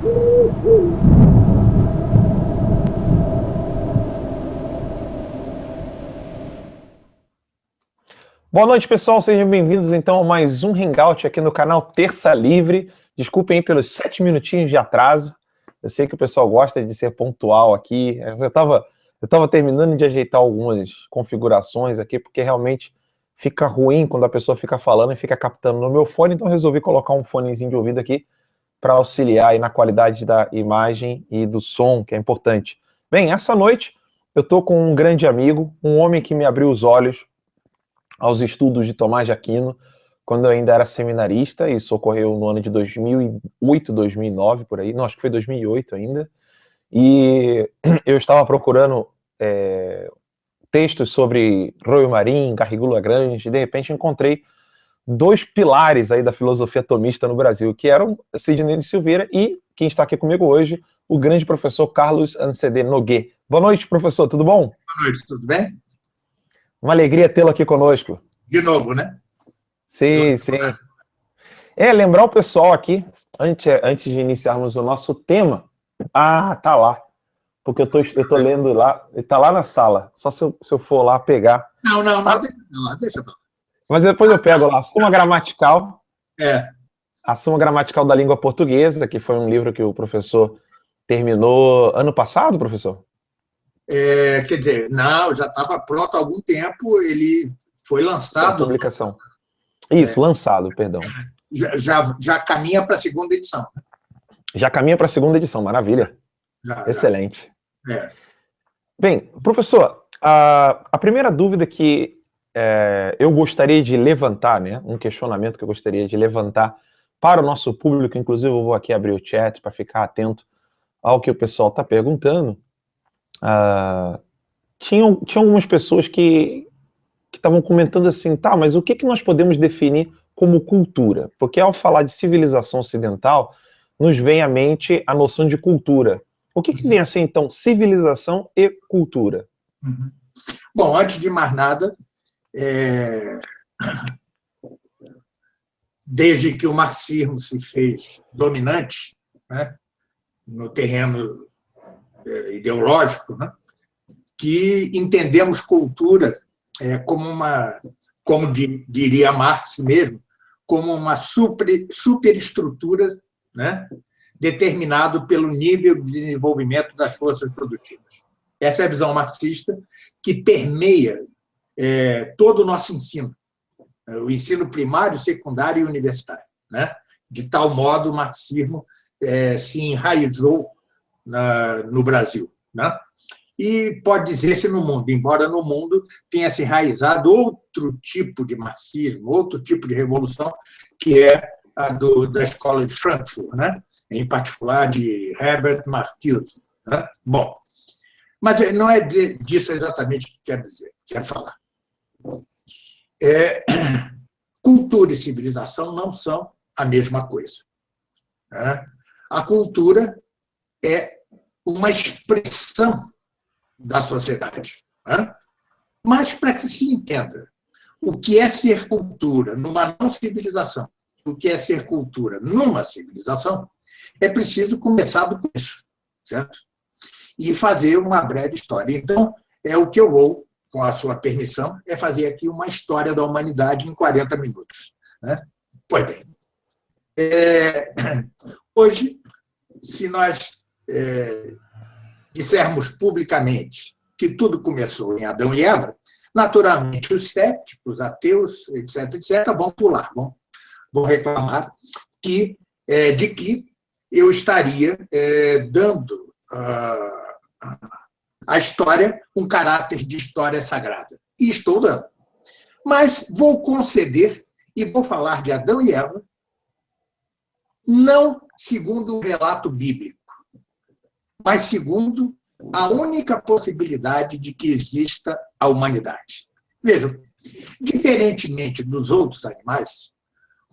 Boa noite, pessoal. Sejam bem-vindos, então, a mais um Hangout aqui no canal Terça Livre. Desculpem aí pelos 7 minutinhos de atraso. Eu sei que o pessoal gosta de ser pontual aqui. Eu estava terminando de ajeitar algumas configurações aqui, porque realmente fica ruim quando a pessoa fica falando e fica captando no meu fone, então eu resolvi colocar um fonezinho de ouvido aqui para auxiliar aí na qualidade da imagem e do som, que é importante. Bem, essa noite eu estou com um grande amigo, um homem que me abriu os olhos aos estudos de Tomás de Aquino, quando eu ainda era seminarista, e isso ocorreu no ano de 2008, 2009, por aí, não, acho que foi 2008 ainda, e eu estava procurando textos sobre Royo Marim, Garrigou Lagrange, e de repente encontrei dois pilares aí da filosofia tomista no Brasil, que eram Sidney de Silveira e, quem está aqui comigo hoje, o grande professor Carlos Ancedê Noguet. Boa noite, professor, tudo bom? Boa noite, tudo bem? Uma alegria tê-lo aqui conosco. De novo, né? Sim, sim. Lembrar o pessoal aqui, antes de iniciarmos o nosso tema. Ah, tá lá. Porque eu tô lendo lá, ele tá lá na sala. Só se eu for lá pegar. Não, deixa pra lá. Mas depois eu pego lá, a Suma Gramatical. É. A Suma Gramatical da Língua Portuguesa, que foi um livro que o professor terminou ano passado, professor? Quer dizer, não, já estava pronto há algum tempo, ele foi lançado. Publicação. Isso, lançado, perdão. Já caminha para a segunda edição. Já caminha para a segunda edição, maravilha. Excelente. Bem, professor, a primeira dúvida que eu gostaria de levantar, né, um questionamento que eu gostaria de levantar para o nosso público, inclusive eu vou aqui abrir o chat para ficar atento ao que o pessoal está perguntando. Tinham algumas pessoas que estavam comentando assim, tá, mas o que nós podemos definir como cultura? Porque ao falar de civilização ocidental, nos vem à mente a noção de cultura. O que vem a ser, então, civilização e cultura? Bom, antes de mais nada, desde que o marxismo se fez dominante, né, no terreno ideológico, né, que entendemos cultura como diria Marx mesmo, como uma superestrutura, né, determinado pelo nível de desenvolvimento das forças produtivas. Essa é a visão marxista que permeia todo o nosso ensino, o ensino primário, secundário e universitário, né? De tal modo o marxismo se enraizou no Brasil, né? E pode dizer-se no mundo, embora no mundo tenha se enraizado outro tipo de marxismo, outro tipo de revolução, que é a da escola de Frankfurt, né? Em particular de Herbert Marcuse, né? Bom, mas não é disso exatamente que quero falar. Cultura e civilização não são a mesma coisa, né? A cultura é uma expressão da sociedade, né? Mas, para que se entenda o que é ser cultura numa não civilização, o que é ser cultura numa civilização, é preciso começar do começo, certo? E fazer uma breve história. Então, o que eu vou, com a sua permissão, fazer aqui uma história da humanidade em 40 minutos, né? Pois bem, hoje, se nós dissermos publicamente que tudo começou em Adão e Eva, naturalmente os céticos, ateus, etc., vão pular, vão reclamar de que eu estaria dando à história um caráter de história sagrada. E estou dando. Mas vou conceder e vou falar de Adão e Eva não segundo o relato bíblico, mas segundo a única possibilidade de que exista a humanidade. Vejam, diferentemente dos outros animais,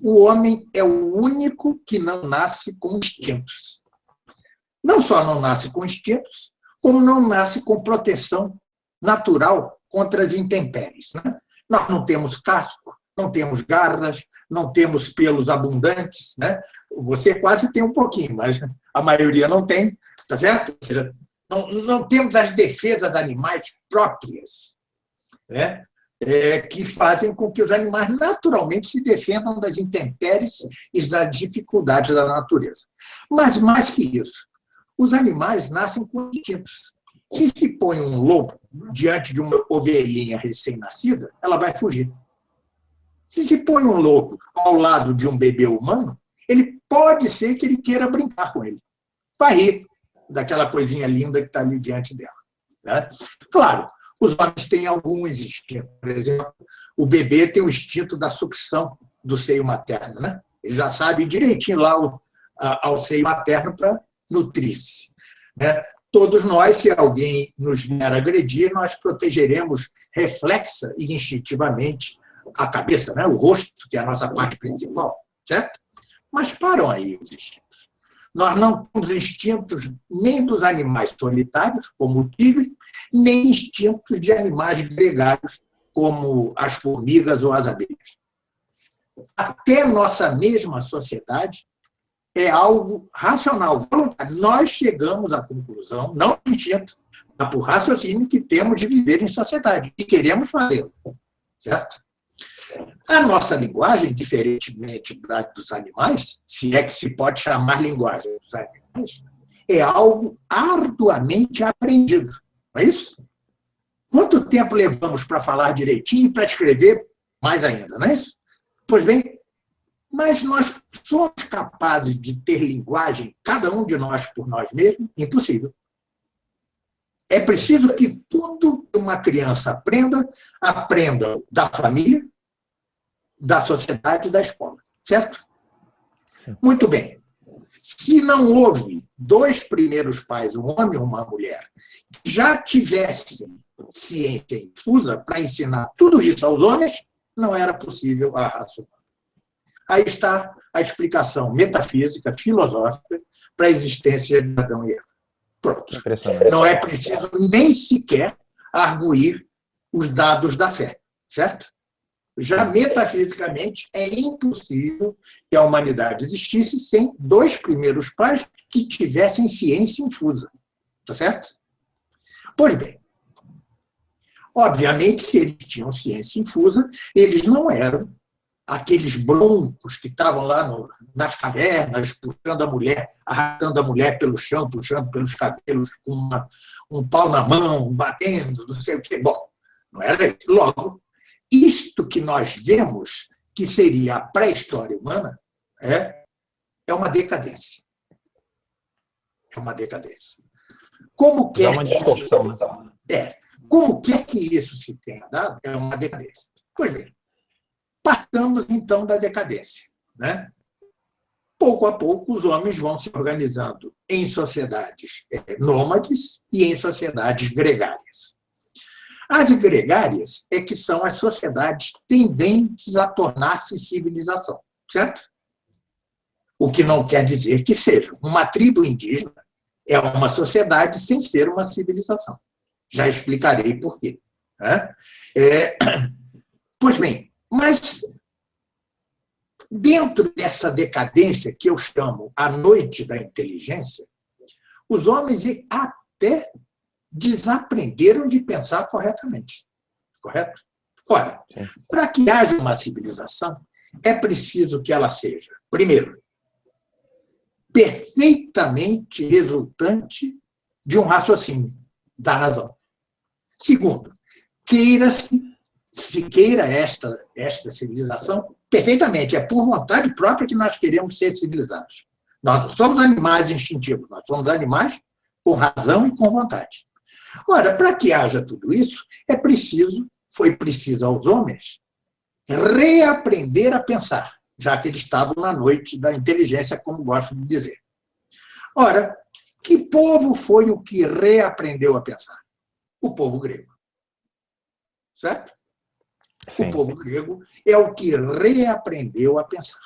o homem é o único que não nasce com instintos. Não só não nasce com instintos, como não nasce com proteção natural contra as intempéries, né? Nós não temos casco, não temos garras, não temos pelos abundantes, né? Você quase tem um pouquinho, mas a maioria não tem, tá certo? Ou seja, não temos as defesas animais próprias, né? Que fazem com que os animais naturalmente se defendam das intempéries e das dificuldades da natureza. Mas, mais que isso, os animais nascem com instintos. Se põe um lobo diante de uma ovelhinha recém-nascida, ela vai fugir. Se põe um lobo ao lado de um bebê humano, ele pode ser que ele queira brincar com ele. Vai rir daquela coisinha linda que está ali diante dela, né? Claro, os homens têm alguns instintos. Por exemplo, o bebê tem o instinto da sucção do seio materno, né? Ele já sabe direitinho lá ao seio materno para nutrir-se, né? Todos nós, se alguém nos vier agredir, nós protegeremos reflexa e instintivamente a cabeça, né? O rosto, que é a nossa parte principal, certo? Mas param aí os instintos. Nós não temos instintos nem dos animais solitários, como o tigre, nem instintos de animais gregários, como as formigas ou as abelhas. Até nossa mesma sociedade é algo racional, voluntário. Nós chegamos à conclusão, não por instinto, mas por raciocínio, que temos de viver em sociedade e queremos fazê-lo, certo? A nossa linguagem, diferentemente da dos animais, se é que se pode chamar linguagem dos animais, é algo arduamente aprendido. Não é isso? Quanto tempo levamos para falar direitinho e para escrever mais ainda, não é isso? Pois bem, mas nós somos capazes de ter linguagem, cada um de nós por nós mesmos? Impossível. É preciso que tudo que uma criança aprenda da família, da sociedade e da escola, certo? Sim. Muito bem. Se não houve dois primeiros pais, um homem e uma mulher, que já tivessem ciência infusa para ensinar tudo isso aos homens, não era possível a raça humana. Aí está a explicação metafísica, filosófica, para a existência de Adão e Eva. Pronto. Não é preciso nem sequer arguir os dados da fé, certo? Já metafisicamente é impossível que a humanidade existisse sem dois primeiros pais que tivessem ciência infusa. Está certo? Pois bem, obviamente, se eles tinham ciência infusa, eles não eram aqueles broncos que estavam lá nas cavernas, puxando a mulher, arrastando a mulher pelo chão, puxando pelos cabelos, com um pau na mão, batendo, não sei o quê. Bom, não era isso. Logo, isto que nós vemos, que seria a pré-história humana, é uma decadência. É uma decadência. Como quer uma distorção, como quer que isso se tenha dado, é uma decadência. Pois bem, partamos então da decadência, né? Pouco a pouco, os homens vão se organizando em sociedades nômades e em sociedades gregárias. As gregárias é que são as sociedades tendentes a tornar-se civilização, certo? O que não quer dizer que seja. Uma tribo indígena é uma sociedade sem ser uma civilização. Já explicarei por quê, né? Pois bem, mas dentro dessa decadência que eu chamo a noite da inteligência, os homens até desaprenderam de pensar corretamente. Correto? Ora, para que haja uma civilização, é preciso que ela seja, primeiro, perfeitamente resultante de um raciocínio da razão. Segundo, se queira esta civilização, perfeitamente, é por vontade própria que nós queremos ser civilizados. Nós não somos animais instintivos, nós somos animais com razão e com vontade. Ora, para que haja tudo isso, foi preciso aos homens reaprender a pensar, já que eles estavam na noite da inteligência, como gosto de dizer. Ora, que povo foi o que reaprendeu a pensar? O povo grego. Certo? Sim. O povo grego é o que reaprendeu a pensar.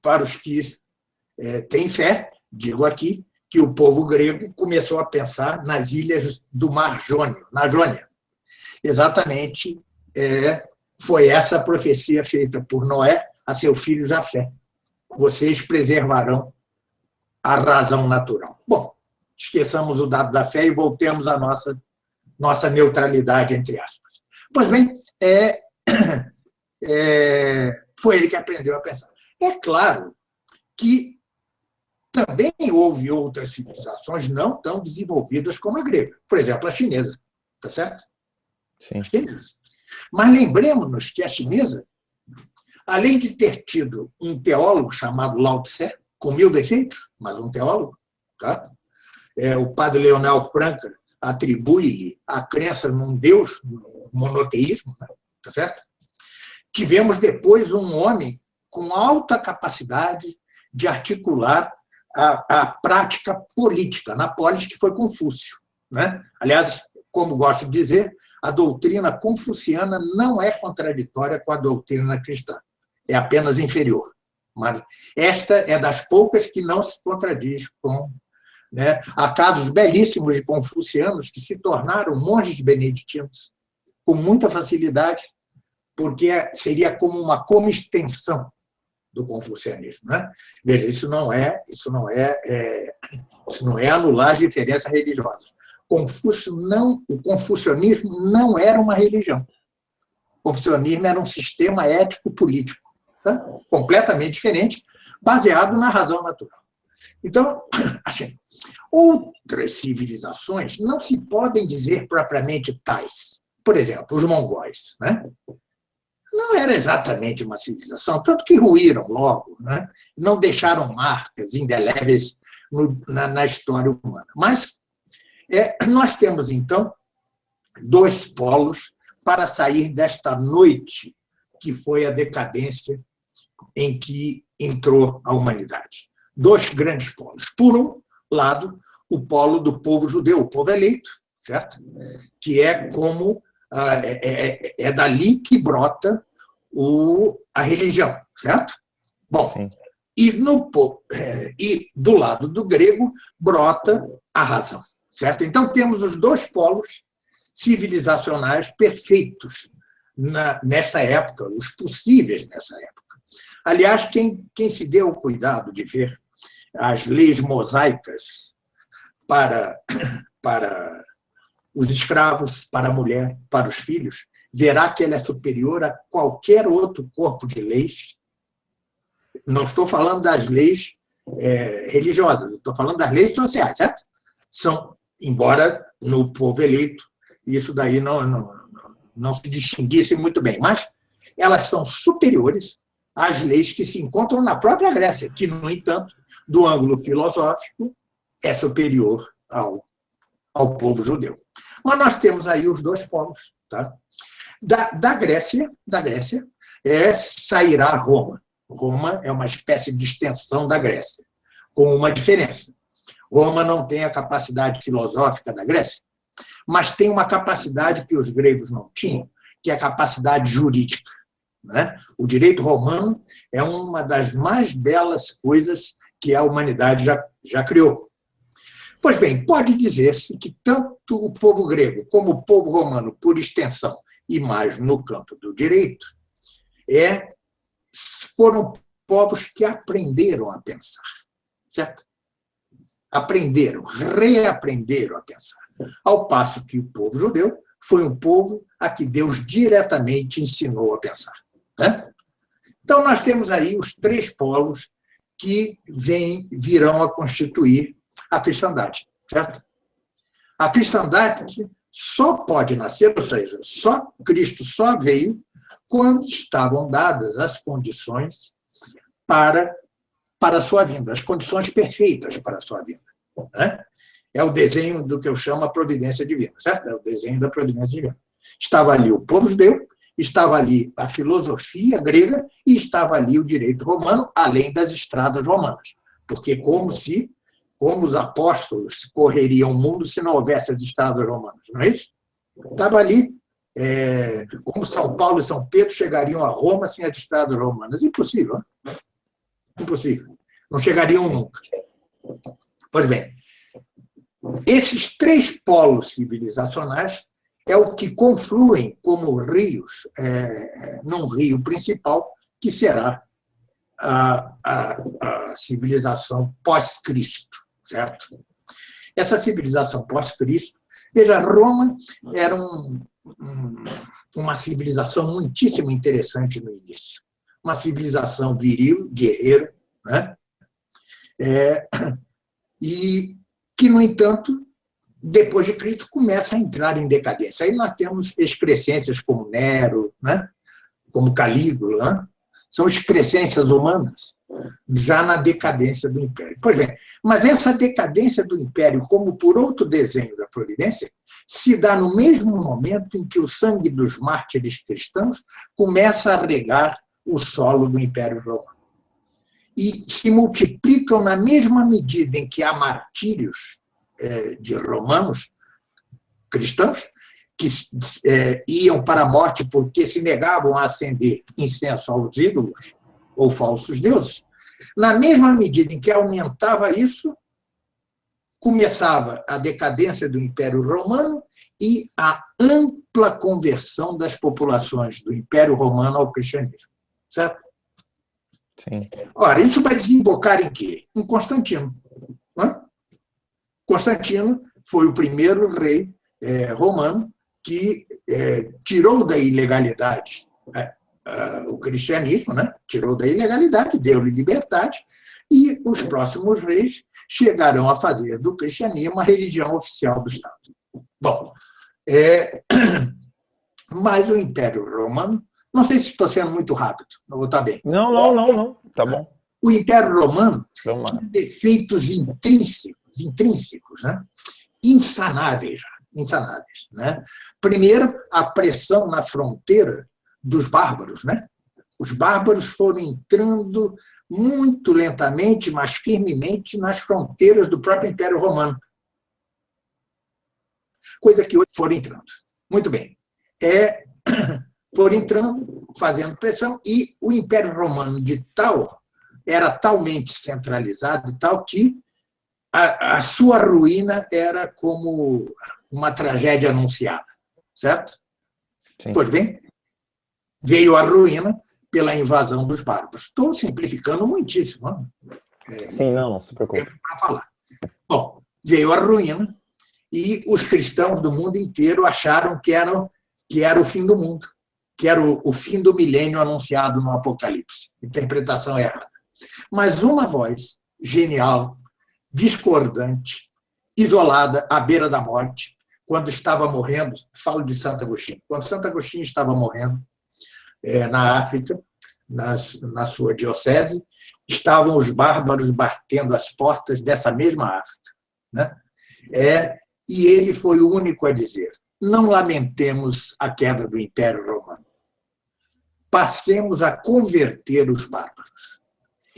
Para os que têm fé, digo aqui, que o povo grego começou a pensar nas ilhas do Mar Jônio, na Jônia. exatamente foi essa a profecia feita por Noé a seu filho Jafé. Vocês preservarão a razão natural. Bom, esqueçamos o dado da fé e voltemos à nossa neutralidade, entre aspas. Pois bem, foi ele que aprendeu a pensar. É claro que também houve outras civilizações não tão desenvolvidas como a grega. Por exemplo, a chinesa. Está certo? Sim. A chinesa. Mas lembremos-nos que a chinesa, além de ter tido um teólogo chamado Lao Tse, com 1000 defeitos, mas um teólogo, tá? O padre Leonel Franca atribui-lhe a crença num Deus, no monoteísmo, né? Tá certo? Tivemos depois um homem com alta capacidade de articular a prática política, na polis, que foi Confúcio, né? Aliás, como gosto de dizer, a doutrina confuciana não é contraditória com a doutrina cristã, é apenas inferior. Mas esta é das poucas que não se contradiz com... Né? Há casos belíssimos de confucianos que se tornaram monges beneditinos com muita facilidade, porque seria como extensão do confucianismo, né? Veja, isso não é anular as diferenças religiosas. O confucionismo não era uma religião. O confucionismo era um sistema ético-político, tá? Completamente diferente, baseado na razão natural. Então, assim, outras civilizações não se podem dizer propriamente tais. Por exemplo, os mongóis, né? Não era exatamente uma civilização, tanto que ruíram logo, né? Não deixaram marcas indeléveis na história humana. Mas nós temos, então, 2 polos para sair desta noite que foi a decadência em que entrou a humanidade. 2 grandes polos. Por um lado, o polo do povo judeu, o povo eleito, certo? Que é como é dali que brota a religião, certo? Bom, sim. E do lado do grego brota a razão, certo? Então temos os 2 polos civilizacionais perfeitos nesta época, os possíveis nessa época. Aliás, quem se deu o cuidado de ver as leis mosaicas para os escravos, para a mulher, para os filhos, verá que ela é superior a qualquer outro corpo de leis. Não estou falando das leis religiosas, estou falando das leis sociais, certo? Embora no povo eleito isso daí não se distinguisse muito bem, mas elas são superiores às leis que se encontram na própria Grécia, que, no entanto, do ângulo filosófico, é superior ao povo judeu. Mas nós temos aí os 2 polos, tá? Da Grécia sairá Roma. Roma é uma espécie de extensão da Grécia, com uma diferença. Roma não tem a capacidade filosófica da Grécia, mas tem uma capacidade que os gregos não tinham, que é a capacidade jurídica, né? O direito romano é uma das mais belas coisas que a humanidade já criou. Pois bem, pode dizer-se que tanto o povo grego como o povo romano, por extensão, e mais no campo do direito, foram povos que aprenderam a pensar, certo? Reaprenderam a pensar. Ao passo que o povo judeu foi um povo a que Deus diretamente ensinou a pensar, né? Então, nós temos aí os 3 polos que virão a constituir a cristandade, certo? A cristandade só pode nascer, ou seja, Cristo só veio quando estavam dadas as condições para a sua vinda, as condições perfeitas para a sua vinda, né? É o desenho do que eu chamo a providência divina, certo? É o desenho da providência divina. Estava ali o povo judeu, estava ali a filosofia grega e estava ali o direito romano, além das estradas romanas. Porque como os apóstolos correriam o mundo se não houvesse as estradas romanas, não é isso? Estava ali, como São Paulo e São Pedro chegariam a Roma sem as estradas romanas. Impossível, né? Impossível. Não chegariam nunca. Pois bem, esses 3 polos civilizacionais é o que confluem como rios num rio principal, que será a civilização pós-Cristo, certo? Essa civilização pós-Cristo, veja, Roma era uma civilização muitíssimo interessante no início. Uma civilização viril, guerreira, né? E que, no entanto, depois de Cristo, começa a entrar em decadência. Aí nós temos excrescências como Nero, né? Como Calígula, né? São excrescências humanas, já na decadência do Império. Pois bem, mas essa decadência do Império, como por outro desenho da providência, se dá no mesmo momento em que o sangue dos mártires cristãos começa a regar o solo do Império Romano. E se multiplicam na mesma medida em que há martírios de romanos cristãos, que iam para a morte porque se negavam a acender incenso aos ídolos ou falsos deuses. Na mesma medida em que aumentava isso, começava a decadência do Império Romano e a ampla conversão das populações do Império Romano ao cristianismo. Certo? Sim. Ora, isso vai desembocar em quê? Em Constantino. Não? Constantino foi o primeiro rei romano que tirou da ilegalidade o cristianismo, né? Tirou da ilegalidade, deu-lhe liberdade, e os próximos reis chegarão a fazer do cristianismo a religião oficial do Estado. Bom, mas o Império Romano, não sei se estou sendo muito rápido, não vou estar bem. Não, tá bom. O Império Romano tinha defeitos intrínsecos, né? Insanáveis, né? Primeiro, a pressão na fronteira dos bárbaros, né? Os bárbaros foram entrando muito lentamente, mas firmemente nas fronteiras do próprio Império Romano. Coisa que hoje foram entrando. Muito bem. Foram entrando, fazendo pressão, e o Império Romano era talmente centralizado e tal que a sua ruína era como uma tragédia anunciada, certo? Sim. Pois bem, veio a ruína pela invasão dos bárbaros. Estou simplificando muitíssimo. Sim, não se preocupe. Para falar. Bom, veio a ruína e os cristãos do mundo inteiro acharam que era o fim do mundo, que era o fim do milênio anunciado no Apocalipse. Interpretação errada. Mas uma voz genial, discordante, isolada, à beira da morte, quando estava morrendo, falo de Santo Agostinho, quando Santo Agostinho estava morrendo na África, na sua diocese, estavam os bárbaros batendo as portas dessa mesma África, né? E ele foi o único a dizer: não lamentemos a queda do Império Romano, passemos a converter os bárbaros.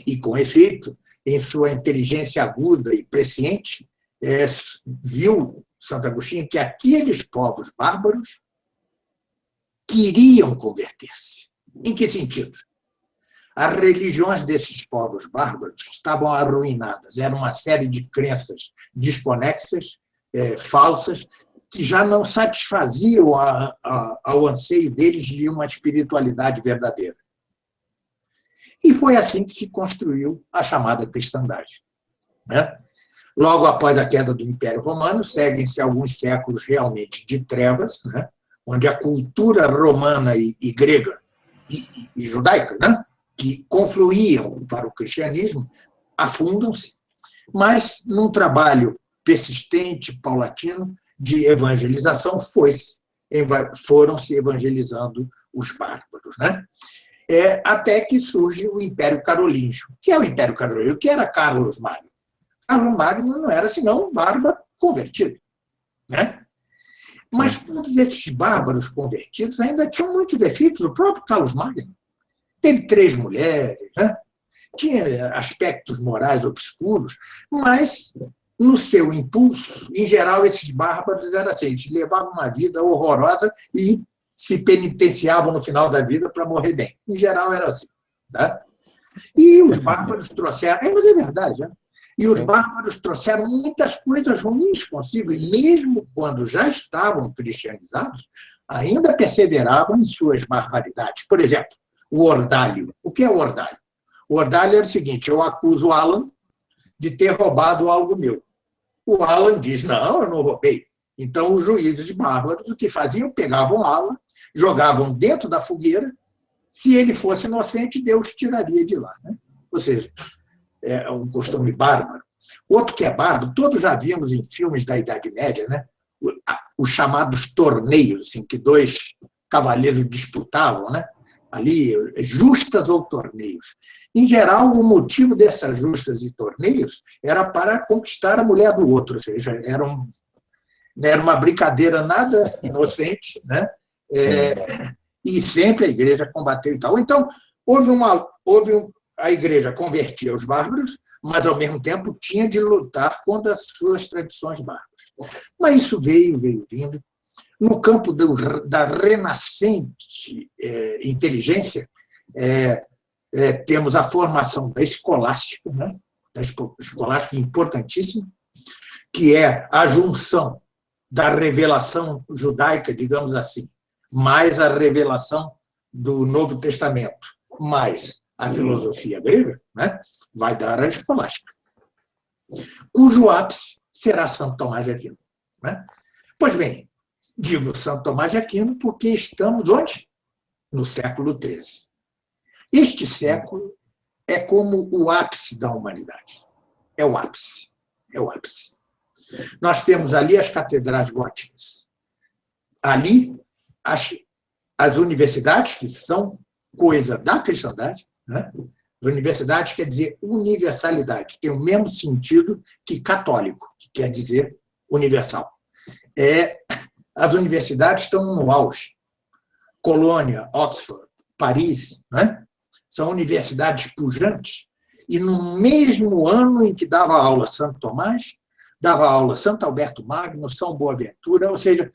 E, com efeito, em sua inteligência aguda e presciente, viu Santo Agostinho que aqueles povos bárbaros queriam converter-se. Em que sentido? As religiões desses povos bárbaros estavam arruinadas. Era uma série de crenças desconexas, falsas, que já não satisfaziam ao anseio deles de uma espiritualidade verdadeira. E foi assim que se construiu a chamada cristandade, né? Logo após a queda do Império Romano, seguem-se alguns séculos realmente de trevas, né? Onde a cultura romana e grega e judaica, né? Que confluíam para o cristianismo, afundam-se, mas num trabalho persistente, paulatino, de evangelização, foram se evangelizando os bárbaros, né? Até que surge o Império Carolíngio. O que é o Império Carolíngio? O que era Carlos Magno? Carlos Magno não era senão um bárbaro convertido, né? Mas todos esses bárbaros convertidos ainda tinham muitos defeitos. O próprio Carlos Magno teve 3 mulheres, né? Tinha aspectos morais obscuros, mas, no seu impulso, em geral, esses bárbaros eram assim: eles levavam uma vida horrorosa e se penitenciavam no final da vida para morrer bem. Em geral, era assim. Tá? E os bárbaros trouxeram... mas é verdade, né? E os bárbaros trouxeram muitas coisas ruins consigo, e mesmo quando já estavam cristianizados, ainda perseveravam em suas barbaridades. Por exemplo, o ordalho. O que é o ordalho? O ordalho era o seguinte: eu acuso o Alan de ter roubado algo meu. O Alan diz: não, eu não roubei. Então, os juízes bárbaros, o que faziam? Pegavam o Alan, jogavam dentro da fogueira. Se ele fosse inocente, Deus tiraria de lá, né? Ou seja, é um costume bárbaro. Outro que é bárbaro, todos já vimos em filmes da Idade Média, né? Os chamados torneios, em que dois cavaleiros disputavam, né? Ali, justas ou torneios. Em geral, o motivo dessas justas e torneios era para conquistar a mulher do outro, ou seja, era uma brincadeira nada inocente, né? E sempre a igreja combateu e tal. Então, a igreja convertia os bárbaros, mas, ao mesmo tempo, tinha de lutar contra as suas tradições bárbaras. Mas isso veio vindo. No campo da renascente inteligência, temos a formação da escolástica, né? Da escolástica importantíssima, que é a junção da revelação judaica, digamos assim, mais a revelação do Novo Testamento, mais a filosofia grega, né? Vai dar a escolástica, cujo ápice será Santo Tomás de Aquino, né? Pois bem, digo Santo Tomás de Aquino porque estamos onde? No século XIII. Este século é como o ápice da humanidade. É o ápice. É o ápice. Nós temos ali as catedrais góticas. Ali, as universidades, que são coisa da cristandade, né? As universidades quer dizer universalidade, tem o mesmo sentido que católico, que quer dizer universal. As universidades estão no auge. Colônia, Oxford, Paris, né? São universidades pujantes, e no mesmo ano em que dava aula Santo Tomás, dava aula Santo Alberto Magno, São Boaventura, ou seja,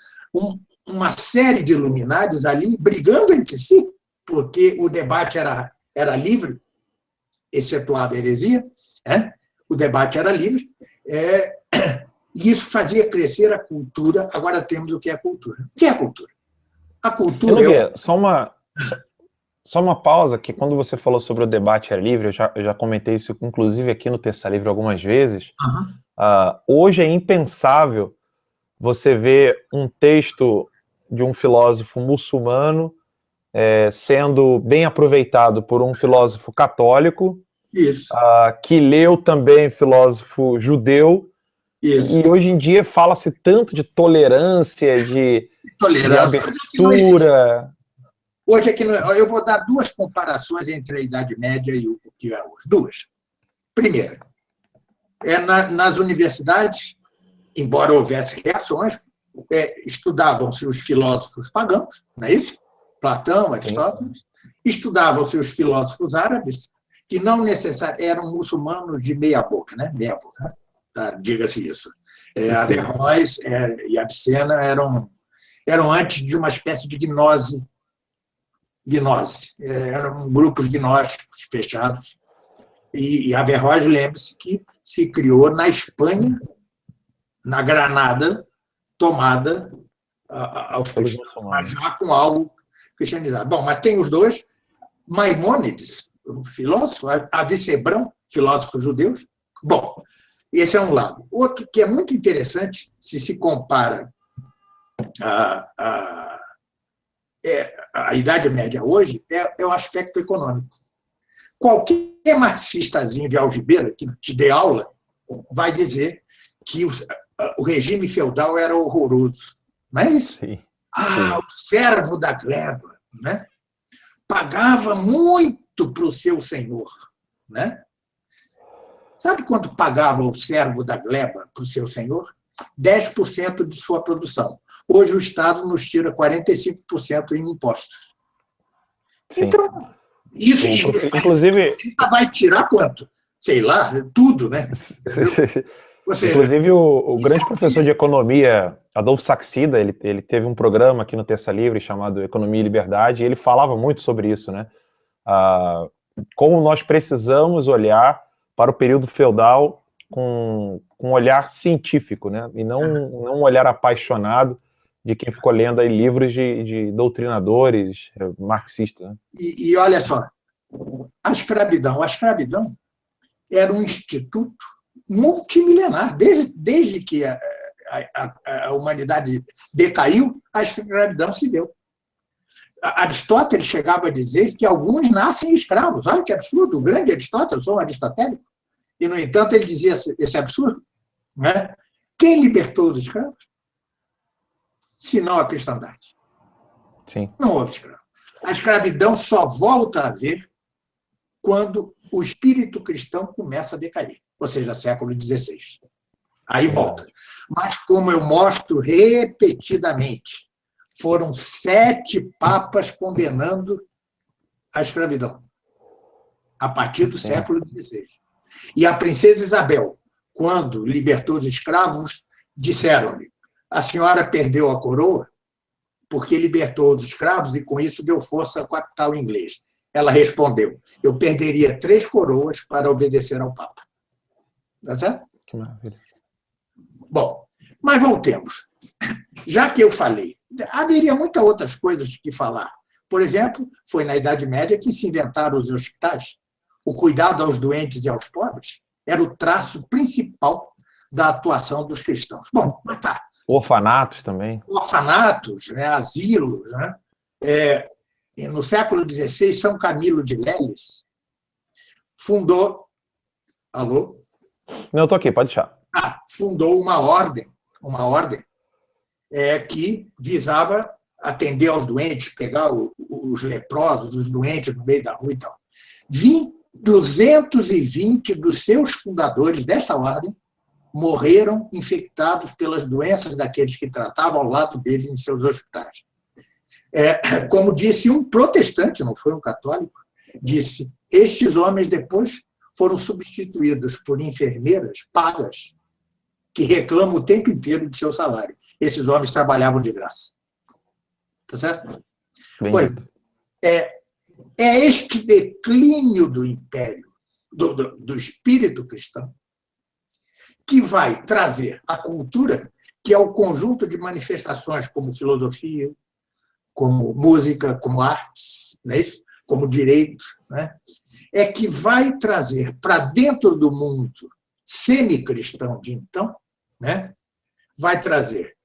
uma série de luminares ali brigando entre si, porque o debate era livre, excetuada a heresia, né? O debate era livre, e isso fazia crescer a cultura. Agora temos o que é a cultura. O que é a cultura? A cultura Só uma pausa, que quando você falou sobre o debate era livre, eu já comentei isso, inclusive, aqui no Terça Livre algumas vezes. Hoje é impensável você ver um texto de um filósofo muçulmano sendo bem aproveitado por um filósofo católico, que leu também filósofo judeu. Isso. E hoje em dia fala-se tanto de tolerância, de abertura. Hoje aqui eu vou dar duas comparações entre a Idade Média e o que é hoje. Duas. Primeira, nas universidades, embora houvesse reações, estudavam-se os filósofos pagãos, não é isso? Platão, Aristóteles. Estudavam-se os filósofos árabes, que não necessariamente eram muçulmanos de meia boca, né? Meia boca, né? Diga-se isso. Averroes e Avicena eram antes de uma espécie de gnose. Eram grupos gnósticos fechados. E Averroes, lembre-se que se criou na Espanha, na Granada, tomada aos cristãos, mas já com algo cristianizado. Bom, mas tem os dois. Maimônides, o filósofo, Avicebron, filósofos judeus. Bom, esse é um lado. Outro que é muito interessante, se compara a Idade Média hoje, é o aspecto econômico. Qualquer marxistazinho de algibeira que te dê aula vai dizer que o regime feudal era horroroso. Não é isso? Sim. O servo da gleba, né? Pagava muito para o seu senhor, né? Sabe quanto pagava o servo da gleba para o seu senhor? 10% de sua produção. Hoje o Estado nos tira 45% em impostos. Sim. Então, isso inclusive vai tirar quanto? Sei lá, tudo, né? Seja, inclusive, o grande professor de economia, Adolfo Saxida, ele teve um programa aqui no Terça Livre chamado Economia e Liberdade, e ele falava muito sobre isso, né? Como nós precisamos olhar para o período feudal com um olhar científico, né? E não um olhar apaixonado de quem ficou lendo aí livros de doutrinadores marxistas. Né? E olha só, a escravidão era um instituto multimilenar, desde que a humanidade decaiu, a escravidão se deu. Aristóteles chegava a dizer que alguns nascem escravos. Olha que absurdo, o grande Aristóteles, eu sou um aristotélico. E, no entanto, ele dizia esse absurdo. Né? Quem libertou os escravos? Se não a cristandade. Sim. Não houve escravo. A escravidão só volta a haver quando o espírito cristão começa a decair, ou seja, século XVI. Aí volta. Mas, como eu mostro repetidamente, foram 7 papas condenando a escravidão, a partir do século XVI. E a princesa Isabel, quando libertou os escravos, disseram-lhe: a senhora perdeu a coroa porque libertou os escravos e, com isso, deu força ao capital inglês. Ela respondeu: eu perderia 3 coroas para obedecer ao Papa. Tá certo? Que maravilha. Bom, mas voltemos. Já que eu falei, haveria muitas outras coisas que falar. Por exemplo, foi na Idade Média que se inventaram os hospitais. O cuidado aos doentes e aos pobres era o traço principal da atuação dos cristãos. Bom, mas tá. Orfanatos também. Orfanatos, né, asilos. Né? No século XVI, São Camilo de Leles fundou... Alô? Não, eu estou aqui, pode deixar. Fundou uma ordem que visava atender aos doentes, pegar os leprosos, os doentes no meio da rua e tal. 220 dos seus fundadores dessa ordem morreram infectados pelas doenças daqueles que tratavam ao lado deles em seus hospitais. Como disse um protestante, não foi um católico, disse: estes homens depois foram substituídos por enfermeiras pagas que reclamam o tempo inteiro de seu salário. Esses homens trabalhavam de graça. Tá certo? Pois, é este declínio do império, do espírito cristão, que vai trazer a cultura, que é o conjunto de manifestações como filosofia, como música, como artes, não é isso? Como direito, né? É que vai trazer para dentro do mundo semicristão de então, né? Vai trazer,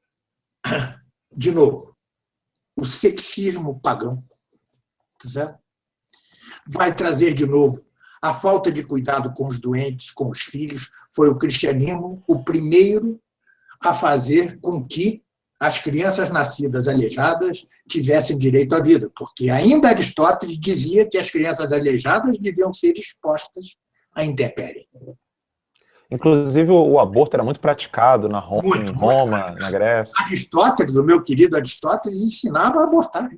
de novo, o sexismo pagão, tá certo? Vai trazer, de novo, a falta de cuidado com os doentes, com os filhos. Foi o cristianismo o primeiro a fazer com que as crianças nascidas aleijadas tivessem direito à vida, porque ainda Aristóteles dizia que as crianças aleijadas deviam ser expostas à intempérie. Inclusive, o aborto era muito praticado em Roma, na Grécia. Aristóteles, o meu querido Aristóteles, ensinava a abortar.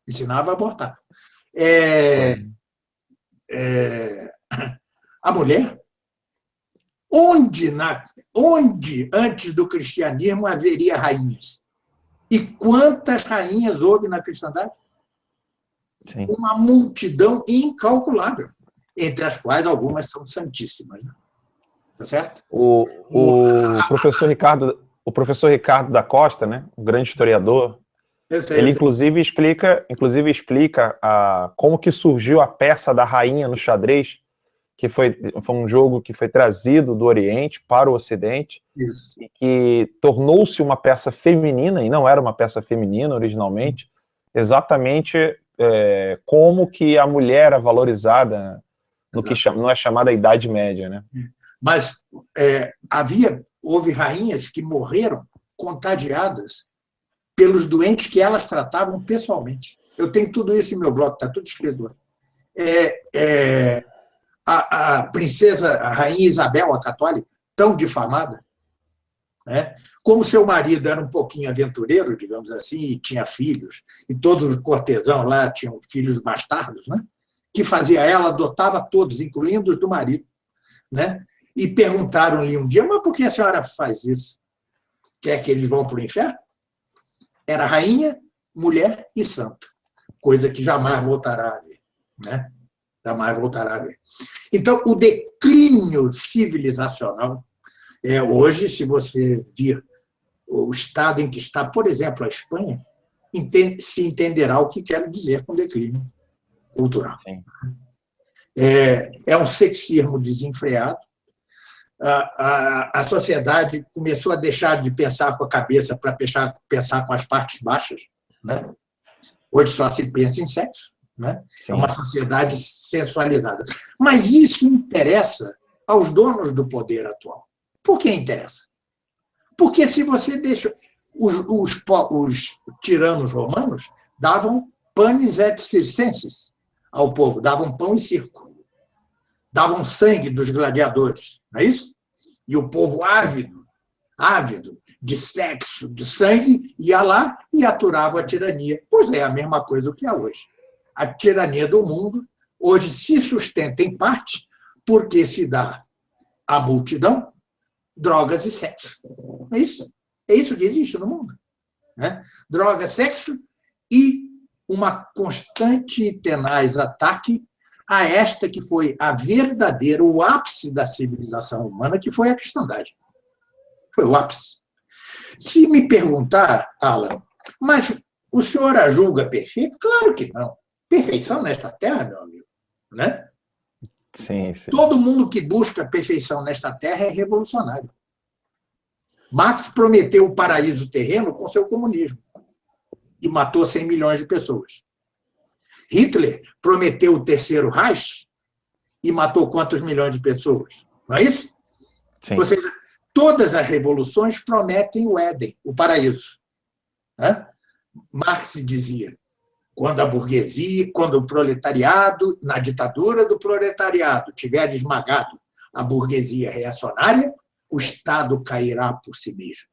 Ensinava a abortar. A mulher, onde antes do cristianismo haveria rainhas? E quantas rainhas houve na cristandade? Sim. Uma multidão incalculável, entre as quais algumas são santíssimas. Né? Tá certo? O professor Ricardo da Costa, né, um grande historiador, ele inclusive explica como que surgiu a peça da rainha no xadrez, que foi um jogo que foi trazido do Oriente para o Ocidente. Isso. E que tornou-se uma peça feminina, e não era uma peça feminina originalmente, exatamente como que a mulher é valorizada no que não é chamada Idade Média. Né? Mas houve rainhas que morreram contagiadas pelos doentes que elas tratavam pessoalmente. Eu tenho tudo isso em meu blog, está tudo escrito. A princesa, a rainha Isabel, a católica, tão difamada, né? Como seu marido era um pouquinho aventureiro, digamos assim, e tinha filhos, e todos os cortesãos lá tinham filhos bastardos, né? Que fazia ela, adotava todos, incluindo os do marido, né? E perguntaram-lhe um dia: mas por que a senhora faz isso? Quer que eles vão para o inferno? Era rainha, mulher e santa, coisa que jamais voltará a ver, né? Jamais voltará a haver. Então, o declínio civilizacional, hoje, se você vir o estado em que está, por exemplo, a Espanha, se entenderá o que quero dizer com declínio cultural. Sim. É um sexismo desenfreado. A sociedade começou a deixar de pensar com a cabeça para pensar com as partes baixas, né? Hoje só se pensa em sexo, né? É uma sociedade sensualizada. Mas isso interessa aos donos do poder atual. Por que interessa? Porque se você deixa... Os tiranos romanos davam panis et circenses ao povo, davam pão e circo, davam sangue dos gladiadores, não é isso? E o povo ávido de sexo, de sangue, ia lá e aturava a tirania. Pois é a mesma coisa que é hoje. A tirania do mundo hoje se sustenta em parte porque se dá à multidão drogas e sexo. É isso. É isso que existe no mundo, né? Droga, sexo e uma constante e tenaz ataque a esta que foi a verdadeira, o ápice da civilização humana, que foi a cristandade. Foi o ápice. Se me perguntar, Alan, mas o senhor a julga perfeita? Claro que não. Perfeição nesta terra, meu amigo, né? Sim, sim. Todo mundo que busca perfeição nesta terra é revolucionário. Marx prometeu o paraíso terreno com seu comunismo e matou 100 milhões de pessoas. Hitler prometeu o terceiro Reich e matou quantos milhões de pessoas? Não é isso? Sim. Ou seja, todas as revoluções prometem o Éden, o paraíso. Marx dizia, quando a burguesia, quando o proletariado, na ditadura do proletariado, tiver esmagado a burguesia reacionária, o Estado cairá por si mesmo.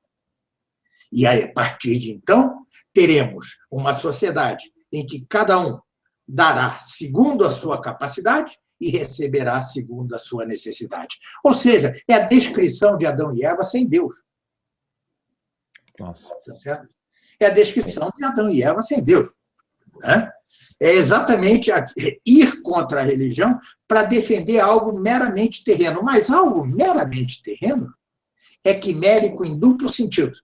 E aí, a partir de então, teremos uma sociedade em que cada um dará segundo a sua capacidade e receberá segundo a sua necessidade. Ou seja, é a descrição de Adão e Eva sem Deus. Nossa. Tá certo? É a descrição de Adão e Eva sem Deus. É exatamente ir contra a religião para defender algo meramente terreno. Mas algo meramente terreno é quimérico em duplo sentido.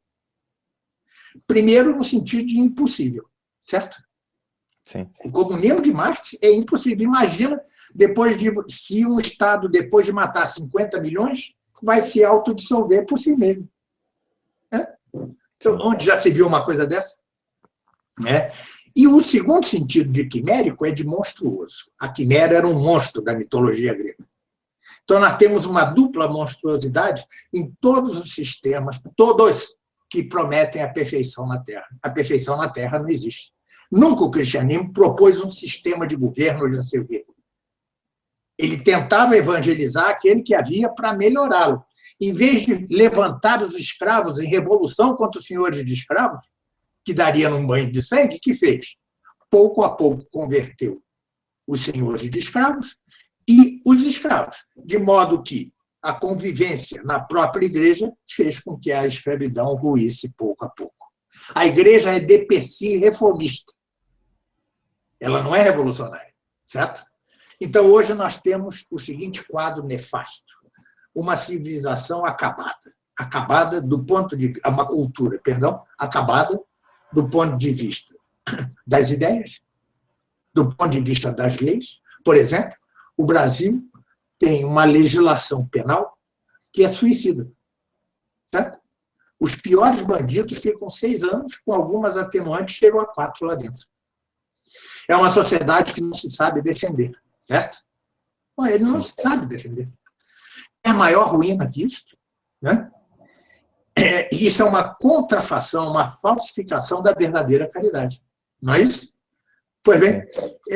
Primeiro, no sentido de impossível, certo? Sim. O comunismo de Marx é impossível. Imagina, se um Estado, depois de matar 50 milhões, vai se autodissolver por si mesmo. Então, onde já se viu uma coisa dessa? E o segundo sentido de quimérico é de monstruoso. A quimera era um monstro da mitologia grega. Então, nós temos uma dupla monstruosidade em todos os sistemas, todos que prometem a perfeição na Terra. A perfeição na Terra não existe. Nunca o cristianismo propôs um sistema de governo de não sei o quê. Ele tentava evangelizar aquele que havia para melhorá-lo. Em vez de levantar os escravos em revolução contra os senhores de escravos, que daria num banho de sangue, que fez? Pouco a pouco converteu os senhores de escravos e os escravos, de modo que a convivência na própria igreja fez com que a escravidão ruísse pouco a pouco. A igreja é de per si reformista. Ela não é revolucionária, certo? Então, hoje nós temos o seguinte quadro nefasto. Uma civilização acabada do ponto de vista, uma cultura, perdão, acabada do ponto de vista das ideias, do ponto de vista das leis. Por exemplo, o Brasil tem uma legislação penal que é suicida, certo? Os piores bandidos ficam 6 anos, com algumas atenuantes, chegam a 4 lá dentro. É uma sociedade que não se sabe defender, certo? Bom, ele não se sabe defender. É a maior ruína que isso, né? Isso é uma contrafação, uma falsificação da verdadeira caridade. Não é isso? Pois bem,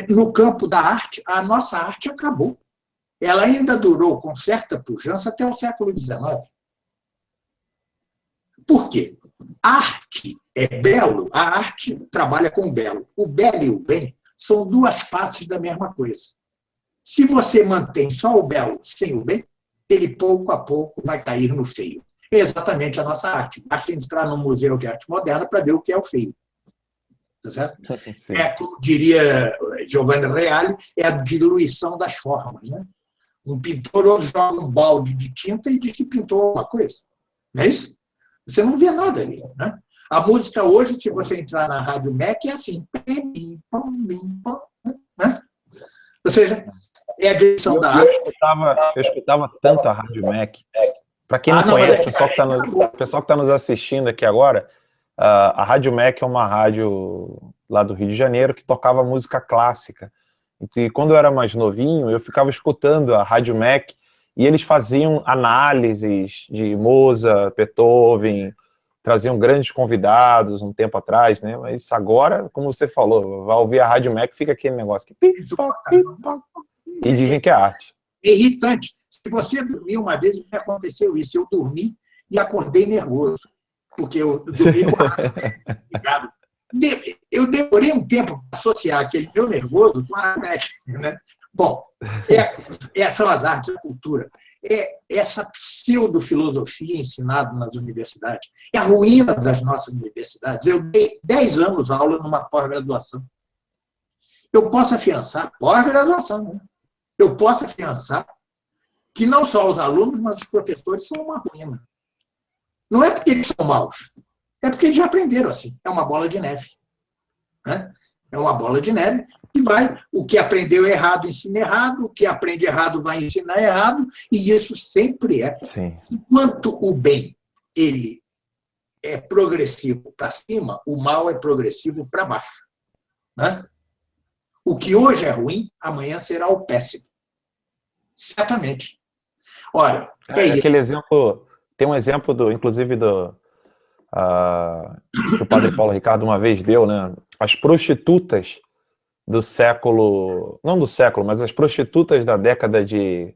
no campo da arte, a nossa arte acabou. Ela ainda durou com certa pujança até o século XIX. Por quê? A arte é belo, a arte trabalha com o belo. O belo e o bem são duas faces da mesma coisa. Se você mantém só o belo sem o bem, ele pouco a pouco vai cair no feio. É exatamente a nossa arte. Basta entrar no Museu de Arte Moderna para ver o que é o feio. tá certo? Sim. Como diria Giovanni Reale, é a diluição das formas, né? Um pintor hoje joga um balde de tinta e diz que pintou alguma coisa. Não é isso? Você não vê nada ali, né? A música hoje, se você entrar na Rádio MEC, é assim. Né? Ou seja, é a direção da arte. Eu escutava tanto a Rádio MEC. Para quem não conhece, o pessoal que está nos assistindo aqui agora, a Rádio MEC é uma rádio lá do Rio de Janeiro que tocava música clássica. E quando eu era mais novinho, eu ficava escutando a Rádio MEC e eles faziam análises de Mozart, Beethoven, traziam grandes convidados um tempo atrás, né? Mas agora, como você falou, vai ouvir a Rádio MEC, fica aquele negócio que e dizem que é arte. É irritante. Se você dormir uma vez, me aconteceu isso. Eu dormi e acordei nervoso, porque eu dormi com a Rádio MEC ligado. Eu demorei um tempo para associar aquele meu nervoso com a Rádio MEC, né? Bom, são as artes, a cultura. É essa pseudo-filosofia ensinada nas universidades. É a ruína das nossas universidades. Eu dei 10 anos aula numa pós-graduação. Eu posso afiançar, pós-graduação, né? Eu posso afiançar que não só os alunos, mas os professores são uma ruína. Não é porque eles são maus, é porque eles já aprenderam assim. É uma bola de neve. Né? É uma bola de neve que vai, o que aprendeu errado ensina errado, o que aprende errado vai ensinar errado, e isso sempre é. Sim. Enquanto o bem ele é progressivo para cima, o mal é progressivo para baixo. Né? O que hoje é ruim, amanhã será o péssimo. Certamente. Ora, aquele exemplo, tem um exemplo, inclusive, que o padre Paulo Ricardo uma vez deu, né? As prostitutas do século, não do século, mas as prostitutas da década de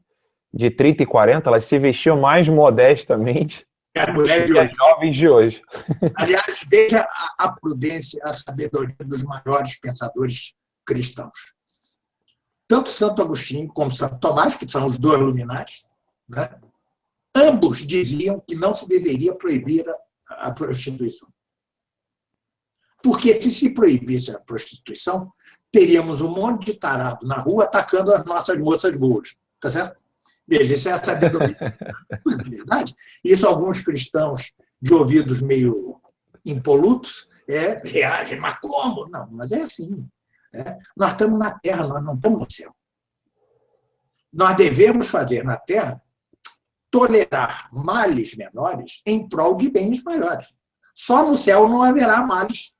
30 e 40, elas se vestiam mais modestamente que as jovens de hoje. Aliás, veja a prudência, a sabedoria dos maiores pensadores cristãos. Tanto Santo Agostinho como Santo Tomás, que são os dois luminares, né? Ambos diziam que não se deveria proibir a prostituição. Porque se proibisse a prostituição, teríamos um monte de tarado na rua atacando as nossas moças boas. Tá certo? Veja, isso é a sabedoria. Mas é verdade. Isso alguns cristãos de ouvidos meio impolutos reagem. Mas como? Não, mas é assim. Nós estamos na Terra, nós não estamos no céu. Nós devemos fazer na Terra tolerar males menores em prol de bens maiores. Só no céu não haverá males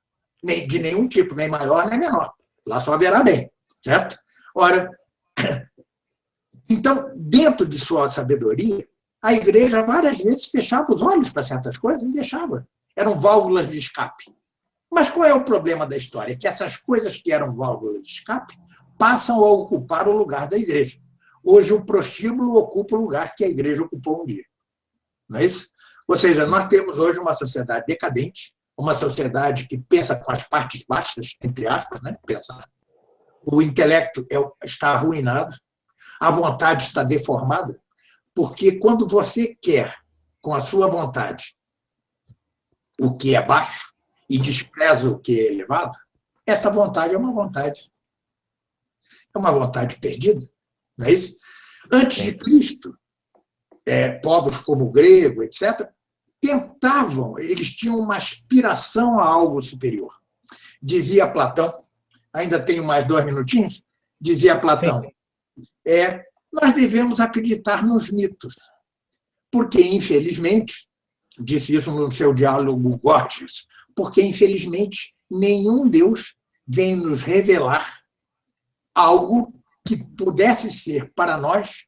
de nenhum tipo, nem maior nem menor. Lá só haverá bem, certo? Ora, então, dentro de sua sabedoria, a igreja várias vezes fechava os olhos para certas coisas e deixava. Eram válvulas de escape. Mas qual é o problema da história? É que essas coisas que eram válvulas de escape passam a ocupar o lugar da igreja. Hoje o prostíbulo ocupa o lugar que a igreja ocupou um dia. Não é isso? Ou seja, nós temos hoje uma sociedade decadente, uma sociedade que pensa com as partes baixas, entre aspas, né? Pensar. O intelecto está arruinado, a vontade está deformada, porque quando você quer, com a sua vontade, o que é baixo e despreza o que é elevado, essa vontade é uma vontade. É uma vontade perdida, não é isso? Antes de Cristo, povos como o grego, etc., tentavam, eles tinham uma aspiração a algo superior. Dizia Platão, ainda tenho mais 2 minutinhos, dizia Platão, nós devemos acreditar nos mitos, porque, infelizmente, disse isso no seu diálogo Gorgias, porque, infelizmente, nenhum Deus vem nos revelar algo que pudesse ser para nós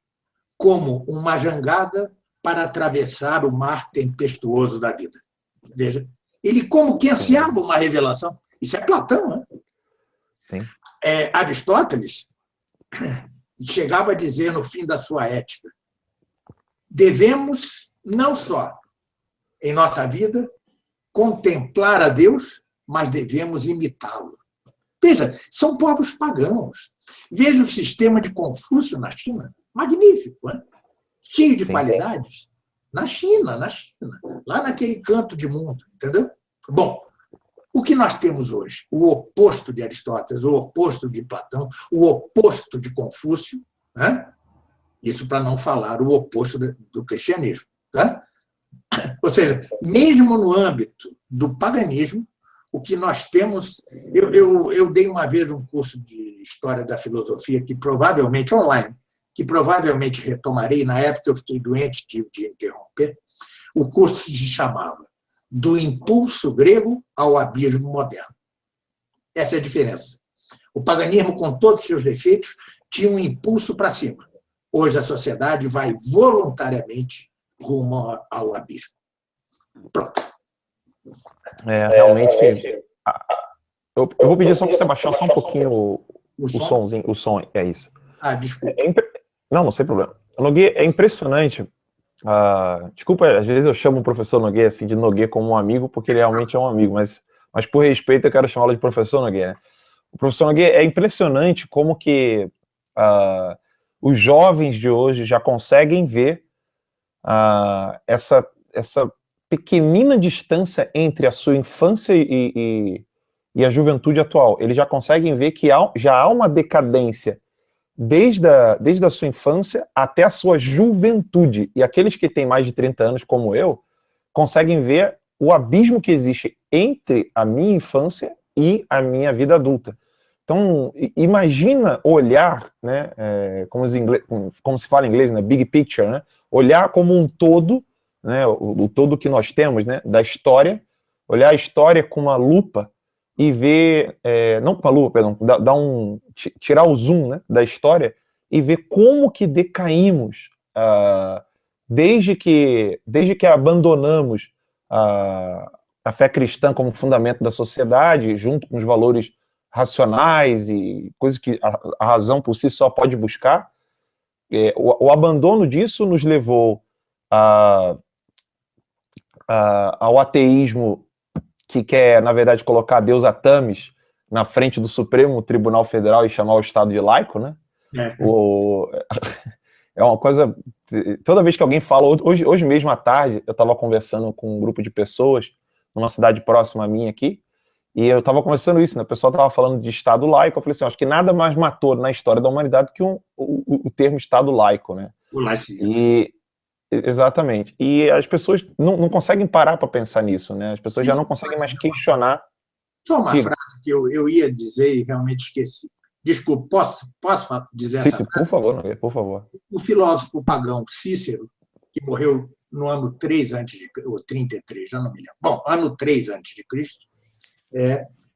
como uma jangada para atravessar o mar tempestuoso da vida. Veja, ele como que ansiava uma revelação. Isso é Platão, né? Sim. Aristóteles chegava a dizer no fim da sua ética, devemos não só em nossa vida contemplar a Deus, mas devemos imitá-lo. Veja, são povos pagãos. Veja o sistema de Confúcio na China, magnífico, né? Cheio de qualidades. Na China, lá naquele canto de mundo, entendeu? Bom, O que nós temos hoje? O oposto de Aristóteles, o oposto de Platão, o oposto de Confúcio, né? Isso para não falar o oposto do cristianismo. Tá? Ou seja, mesmo no âmbito do paganismo, o que nós temos... Eu dei uma vez um curso de História da Filosofia, que provavelmente, online, que provavelmente retomarei. Na época eu fiquei doente, tive de interromper. O curso se chamava Do Impulso Grego ao Abismo Moderno. Essa é a diferença. O paganismo, com todos os seus defeitos, tinha um impulso para cima. Hoje a sociedade vai voluntariamente rumo ao abismo. Pronto. Realmente... Eu vou pedir só para você baixar só um pouquinho o somzinho. O som, é isso. Desculpa. Não sei problema. Nogueira, é impressionante. Desculpa, às vezes eu chamo o professor Nogueira assim, de Nogueira como um amigo, porque ele realmente é um amigo, mas por respeito eu quero chamá-lo de professor Nogueira. O professor Nogueira, é impressionante como que os jovens de hoje já conseguem ver essa pequenina distância entre a sua infância e a juventude atual. Eles já conseguem ver que já há uma decadência desde a sua infância até a sua juventude. E aqueles que têm mais de 30 anos, como eu, conseguem ver o abismo que existe entre a minha infância e a minha vida adulta. Então, imagina olhar, né, como se fala em inglês, né, big picture, né, olhar como um todo, né, o todo que nós temos, né, da história, olhar a história com uma lupa e ver, não com a lupa, perdão, tirar o zoom, né, da história e ver como que decaímos desde que abandonamos a fé cristã como fundamento da sociedade, junto com os valores racionais e coisas que a razão por si só pode buscar. O abandono disso nos levou ao ateísmo, que quer, na verdade, colocar Deus Atamis na frente do Supremo Tribunal Federal e chamar o Estado de laico, né? É uma coisa... Toda vez que alguém fala... Hoje mesmo à tarde, eu estava conversando com um grupo de pessoas numa cidade próxima a mim aqui, e eu estava conversando isso, né? O pessoal estava falando de Estado laico. Eu falei assim, acho que nada mais matou na história da humanidade que o termo Estado laico, né? O laicismo. Exatamente. E as pessoas não conseguem parar para pensar nisso, né? As pessoas já não conseguem mais questionar. Só uma frase que eu ia dizer e realmente esqueci. Desculpa, posso dizer essa frase? Por favor, Nogueira, por favor. O filósofo pagão Cícero, que morreu no ano 3 a.C., ou 33, já não me lembro. Bom, ano 3 a.C.,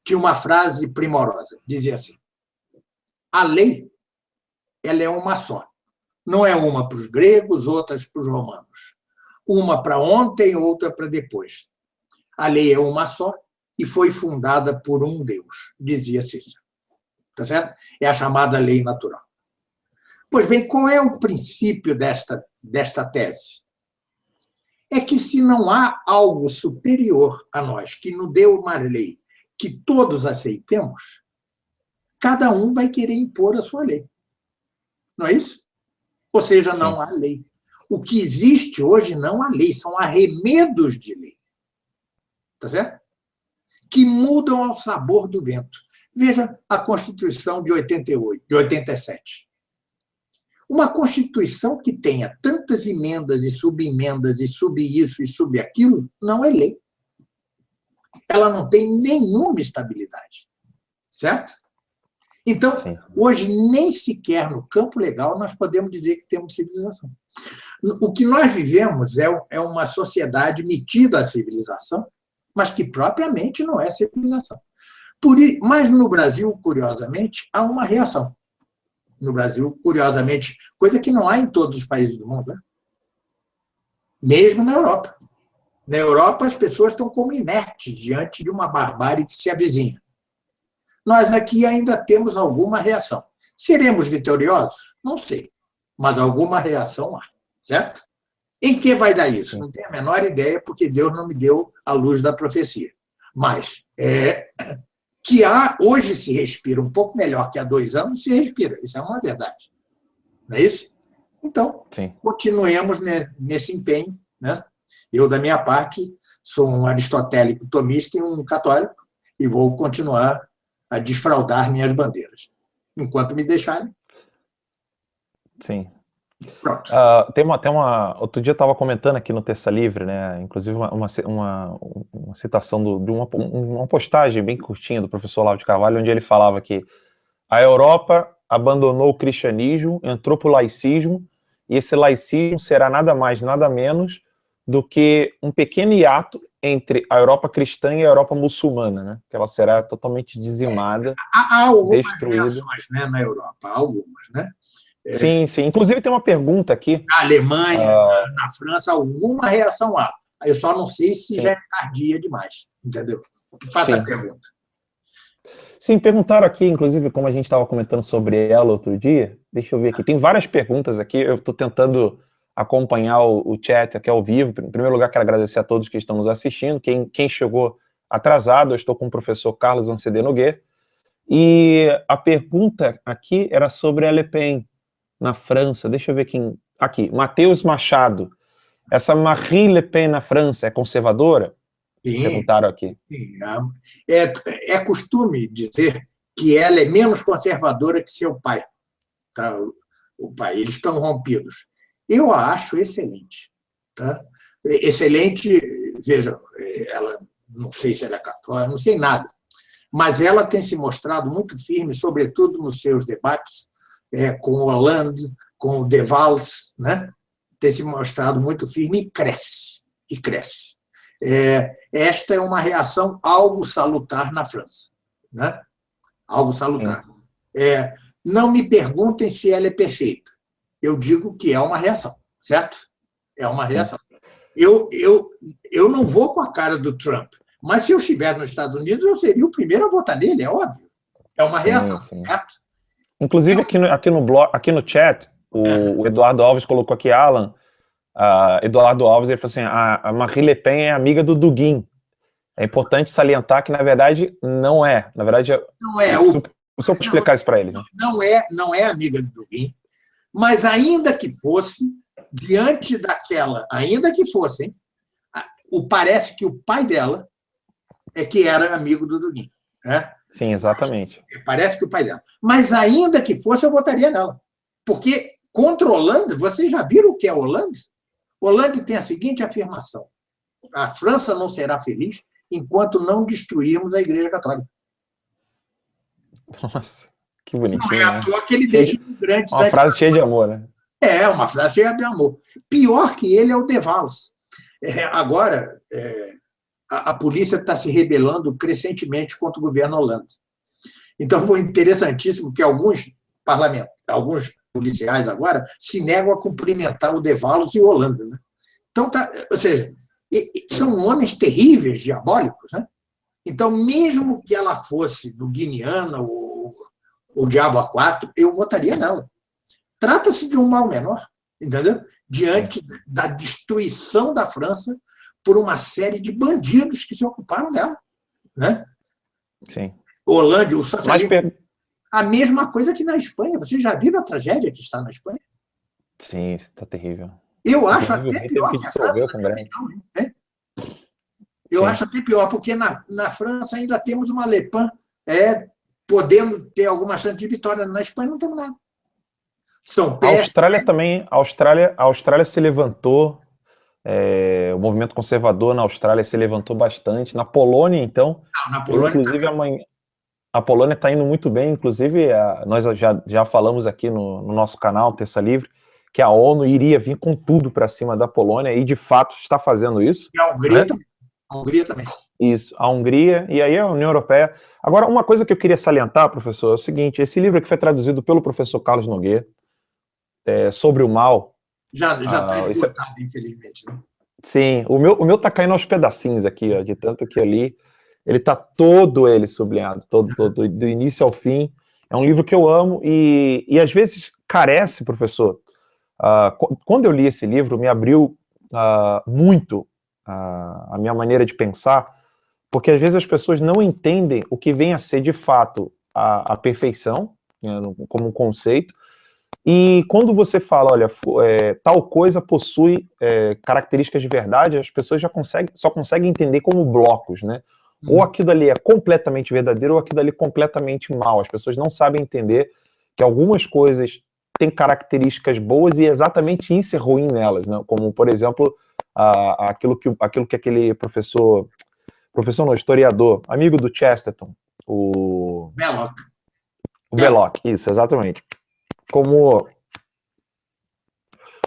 tinha uma frase primorosa. Dizia assim: a lei, ela é uma só. Não é uma para os gregos, outras para os romanos. Uma para ontem, outra para depois. A lei é uma só e foi fundada por um Deus, dizia Cícero. Tá certo? É a chamada lei natural. Pois bem, qual é o princípio desta tese? É que se não há algo superior a nós, que nos deu uma lei que todos aceitemos, cada um vai querer impor a sua lei. Não é isso? Ou seja, não há lei. O que existe hoje não há lei, são arremedos de lei. Tá certo? Que mudam ao sabor do vento. Veja a Constituição de 87. Uma Constituição que tenha tantas emendas e sub isso e sub aquilo, não é lei. Ela não tem nenhuma estabilidade. Certo? Então, hoje, nem sequer no campo legal nós podemos dizer que temos civilização. O que nós vivemos é uma sociedade metida à civilização, mas que propriamente não é civilização. Mas no Brasil, curiosamente, há uma reação. No Brasil, curiosamente, coisa que não há em todos os países do mundo, né? Mesmo na Europa. Na Europa, as pessoas estão como inertes diante de uma barbárie que se avizinha. Nós aqui ainda temos alguma reação. Seremos vitoriosos? Não sei, mas alguma reação há, certo? Em que vai dar isso? Não tenho a menor ideia, porque Deus não me deu a luz da profecia. Mas que hoje se respira um pouco melhor que há 2 anos, se respira. Isso é uma verdade. Não é isso? Então, continuemos nesse empenho, né? Eu, da minha parte, sou um aristotélico tomista e um católico, e vou continuar a desfraldar minhas bandeiras, enquanto me deixarem. Sim. Pronto. Outro dia eu estava comentando aqui no Terça Livre, né? Inclusive uma citação de uma postagem bem curtinha do professor Olavo de Carvalho, onde ele falava que a Europa abandonou o cristianismo, entrou para o laicismo, e esse laicismo será nada mais, nada menos do que um pequeno hiato entre a Europa cristã e a Europa muçulmana, né? Que ela será totalmente dizimada, Há algumas destruída. reações, né, na Europa, algumas, né? Sim, sim. Inclusive tem uma pergunta aqui. Na Alemanha, na França, alguma reação há. Eu só não sei se já é tardia demais, entendeu? Faça a pergunta. Sim, perguntaram aqui, inclusive, como a gente estava comentando sobre ela outro dia. Deixa eu ver aqui. Tem várias perguntas aqui. Eu estou tentando acompanhar o chat aqui ao vivo. Em primeiro lugar, quero agradecer a todos que estão nos assistindo. Quem chegou atrasado, eu estou com o professor Carlos Ancedê Nogueira. E a pergunta aqui era sobre a Le Pen na França. Deixa eu ver quem... Aqui, Matheus Machado. Essa Marine Le Pen na França é conservadora? Sim, perguntaram aqui. Sim. É costume dizer que ela é menos conservadora que seu pai. Tá? O pai, eles estão rompidos. Eu a acho excelente. Tá? Excelente, veja, ela, não sei se ela é católica, não sei nada, mas ela tem se mostrado muito firme, sobretudo nos seus debates com o Hollande, com o De Valls, né? Tem se mostrado muito firme e cresce, e cresce. Esta é uma reação algo salutar na França, né? Algo salutar. Não me perguntem se ela é perfeita. Eu digo que é uma reação, certo? É uma reação. Eu não vou com a cara do Trump, mas se eu estiver nos Estados Unidos, eu seria o primeiro a votar nele, é óbvio. É uma reação, certo? Inclusive, aqui no chat, o Eduardo Alves colocou aqui, Alan, Eduardo Alves, ele falou assim, a Marine Le Pen é amiga do Dugin. É importante salientar que, na verdade, não é. Na verdade, não é. O senhor pode explicar isso para eles, né? Não é amiga do Dugin, mas ainda que fosse, diante daquela, ainda que fosse, hein, parece que o pai dela é que era amigo do Dugin. Né? Sim, exatamente. Parece que o pai dela. Mas ainda que fosse, eu votaria nela. Porque contra a Holanda, vocês já viram o que é Holanda? Holanda tem a seguinte afirmação: a França não será feliz enquanto não destruirmos a Igreja Católica. Nossa, que bonitinho. Não é à toa que ele deixa imigrantes. Uma frase cheia de amor, né? Uma frase cheia de amor. Pior que ele é o De Valls. Agora, a polícia está se rebelando crescentemente contra o governo Hollande. Então, foi interessantíssimo que alguns policiais agora se negam a cumprimentar o De Valls e o Hollande. Né? Então, ou seja, são homens terríveis, diabólicos. Né? Então, mesmo que ela fosse do Guineana ou Diabo A4, eu votaria nela. Trata-se de um mal menor, entendeu? Diante da destruição da França por uma série de bandidos que se ocuparam dela. Né? Sim. Hollande, o socialismo... A mesma coisa que na Espanha. Vocês já viram a tragédia que está na Espanha? Sim, está terrível. Eu acho até pior que a França. Eu acho até pior, porque na França ainda temos uma Le Pen podendo ter alguma chance de vitória. Na Espanha não temos nada. A Austrália também, a Austrália se levantou, o movimento conservador na Austrália se levantou bastante. Na Polônia, então, na Polônia inclusive a Polônia está indo muito bem, inclusive nós já falamos aqui no nosso canal Terça Livre, que a ONU iria vir com tudo para cima da Polônia, e de fato está fazendo isso. E a Hungria, né? Também. A Hungria também. Isso, a Hungria e aí a União Europeia. Agora, uma coisa que eu queria salientar, professor, é o seguinte: esse livro aqui foi traduzido pelo professor Carlos Nogueira, sobre o mal. Já está esgotado, infelizmente. Né? Sim, o meu tá caindo aos pedacinhos aqui, ó, de tanto que ali. Ele está todo ele sublinhado, todo, do início ao fim. É um livro que eu amo e às vezes carece, professor. Quando eu li esse livro, me abriu muito a minha maneira de pensar, porque às vezes as pessoas não entendem o que vem a ser de fato a perfeição, né, como um conceito. E quando você fala, olha, tal coisa possui características de verdade, as pessoas só conseguem entender como blocos, né? Ou aquilo ali é completamente verdadeiro, ou aquilo ali é completamente mal. As pessoas não sabem entender que algumas coisas têm características boas e exatamente isso é ruim nelas, né? Como, por exemplo, aquilo que aquele professor não, historiador, amigo do Chesterton, o Belloc, isso, exatamente. Como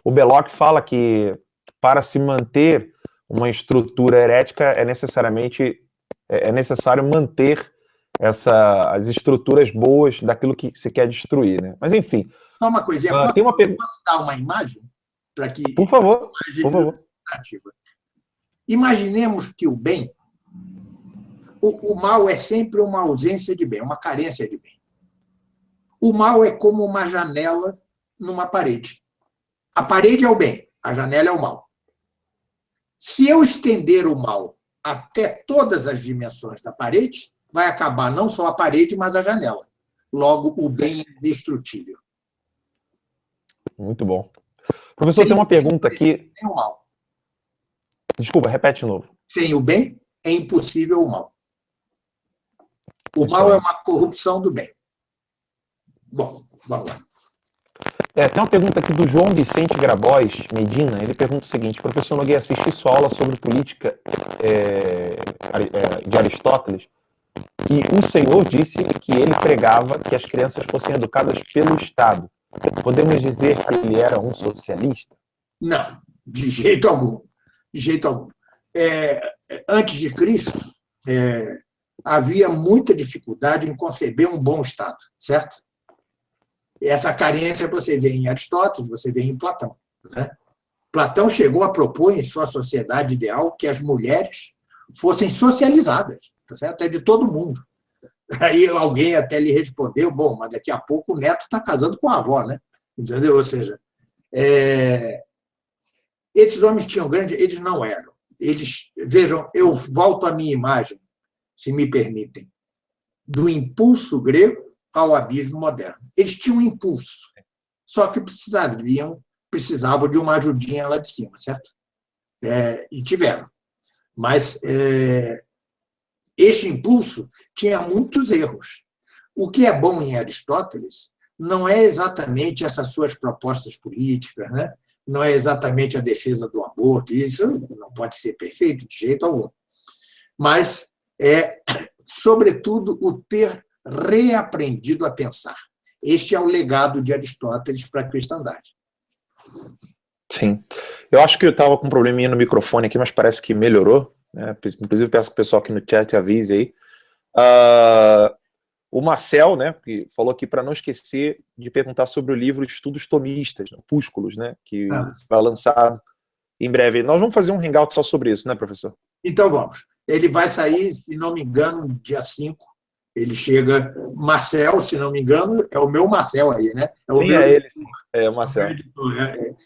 o Belloc fala que para se manter uma estrutura herética é necessário manter as estruturas boas daquilo que se quer destruir, né? Mas enfim. Só uma coisinha, posso dar uma imagem para que por favor. Imaginemos que o bem, o mal é sempre uma ausência de bem, uma carência de bem. O mal é como uma janela numa parede. A parede é o bem, a janela é o mal. Se eu estender o mal até todas as dimensões da parede, vai acabar não só a parede, mas a janela. Logo, o bem é indestrutível. Muito bom. Professor, tem uma pergunta aqui. Sem o mal. Desculpa, repete de novo. Sem o bem, é impossível o mal. O mal é uma corrupção do bem. Bom, vamos lá. Tem uma pergunta aqui do João Vicente Grabois Medina. Ele pergunta o seguinte: professor Nogueira, assisti sua aula sobre política de Aristóteles e o senhor disse que ele pregava que as crianças fossem educadas pelo Estado. Podemos dizer que ele era um socialista? Não, de jeito algum. De jeito algum. Antes de Cristo, havia muita dificuldade em conceber um bom Estado, certo? Essa carência você vê em Aristóteles, você vê em Platão, né? Platão chegou a propor em sua sociedade ideal que as mulheres fossem socializadas, tá certo? Até de todo mundo. Aí alguém até lhe respondeu, bom, mas daqui a pouco o neto está casando com a avó, né? Entendeu? Ou seja, esses homens tinham grande... Eles não eram. Eles, vejam, eu volto à minha imagem, se me permitem, do impulso grego ao abismo moderno. Eles tinham um impulso, só que precisavam de uma ajudinha lá de cima, certo? E tiveram. Mas este impulso tinha muitos erros. O que é bom em Aristóteles não é exatamente essas suas propostas políticas, né? Não é exatamente a defesa do aborto, isso não pode ser perfeito de jeito algum. Mas sobretudo, o ter reaprendido a pensar. Este é o legado de Aristóteles para a cristandade. Sim. Eu acho que eu estava com um probleminha no microfone aqui, mas parece que melhorou, né? Inclusive, peço que o pessoal aqui no chat avise aí. O Marcel, né, que falou aqui para não esquecer de perguntar sobre o livro Estudos Tomistas, Opúsculos, né, que será lançado em breve. Nós vamos fazer um hangout só sobre isso, né, professor? Então vamos. Ele vai sair, se não me engano, dia 5. Ele chega... Marcel, se não me engano, é o meu Marcel aí, né? Sim, é ele. É o Marcel.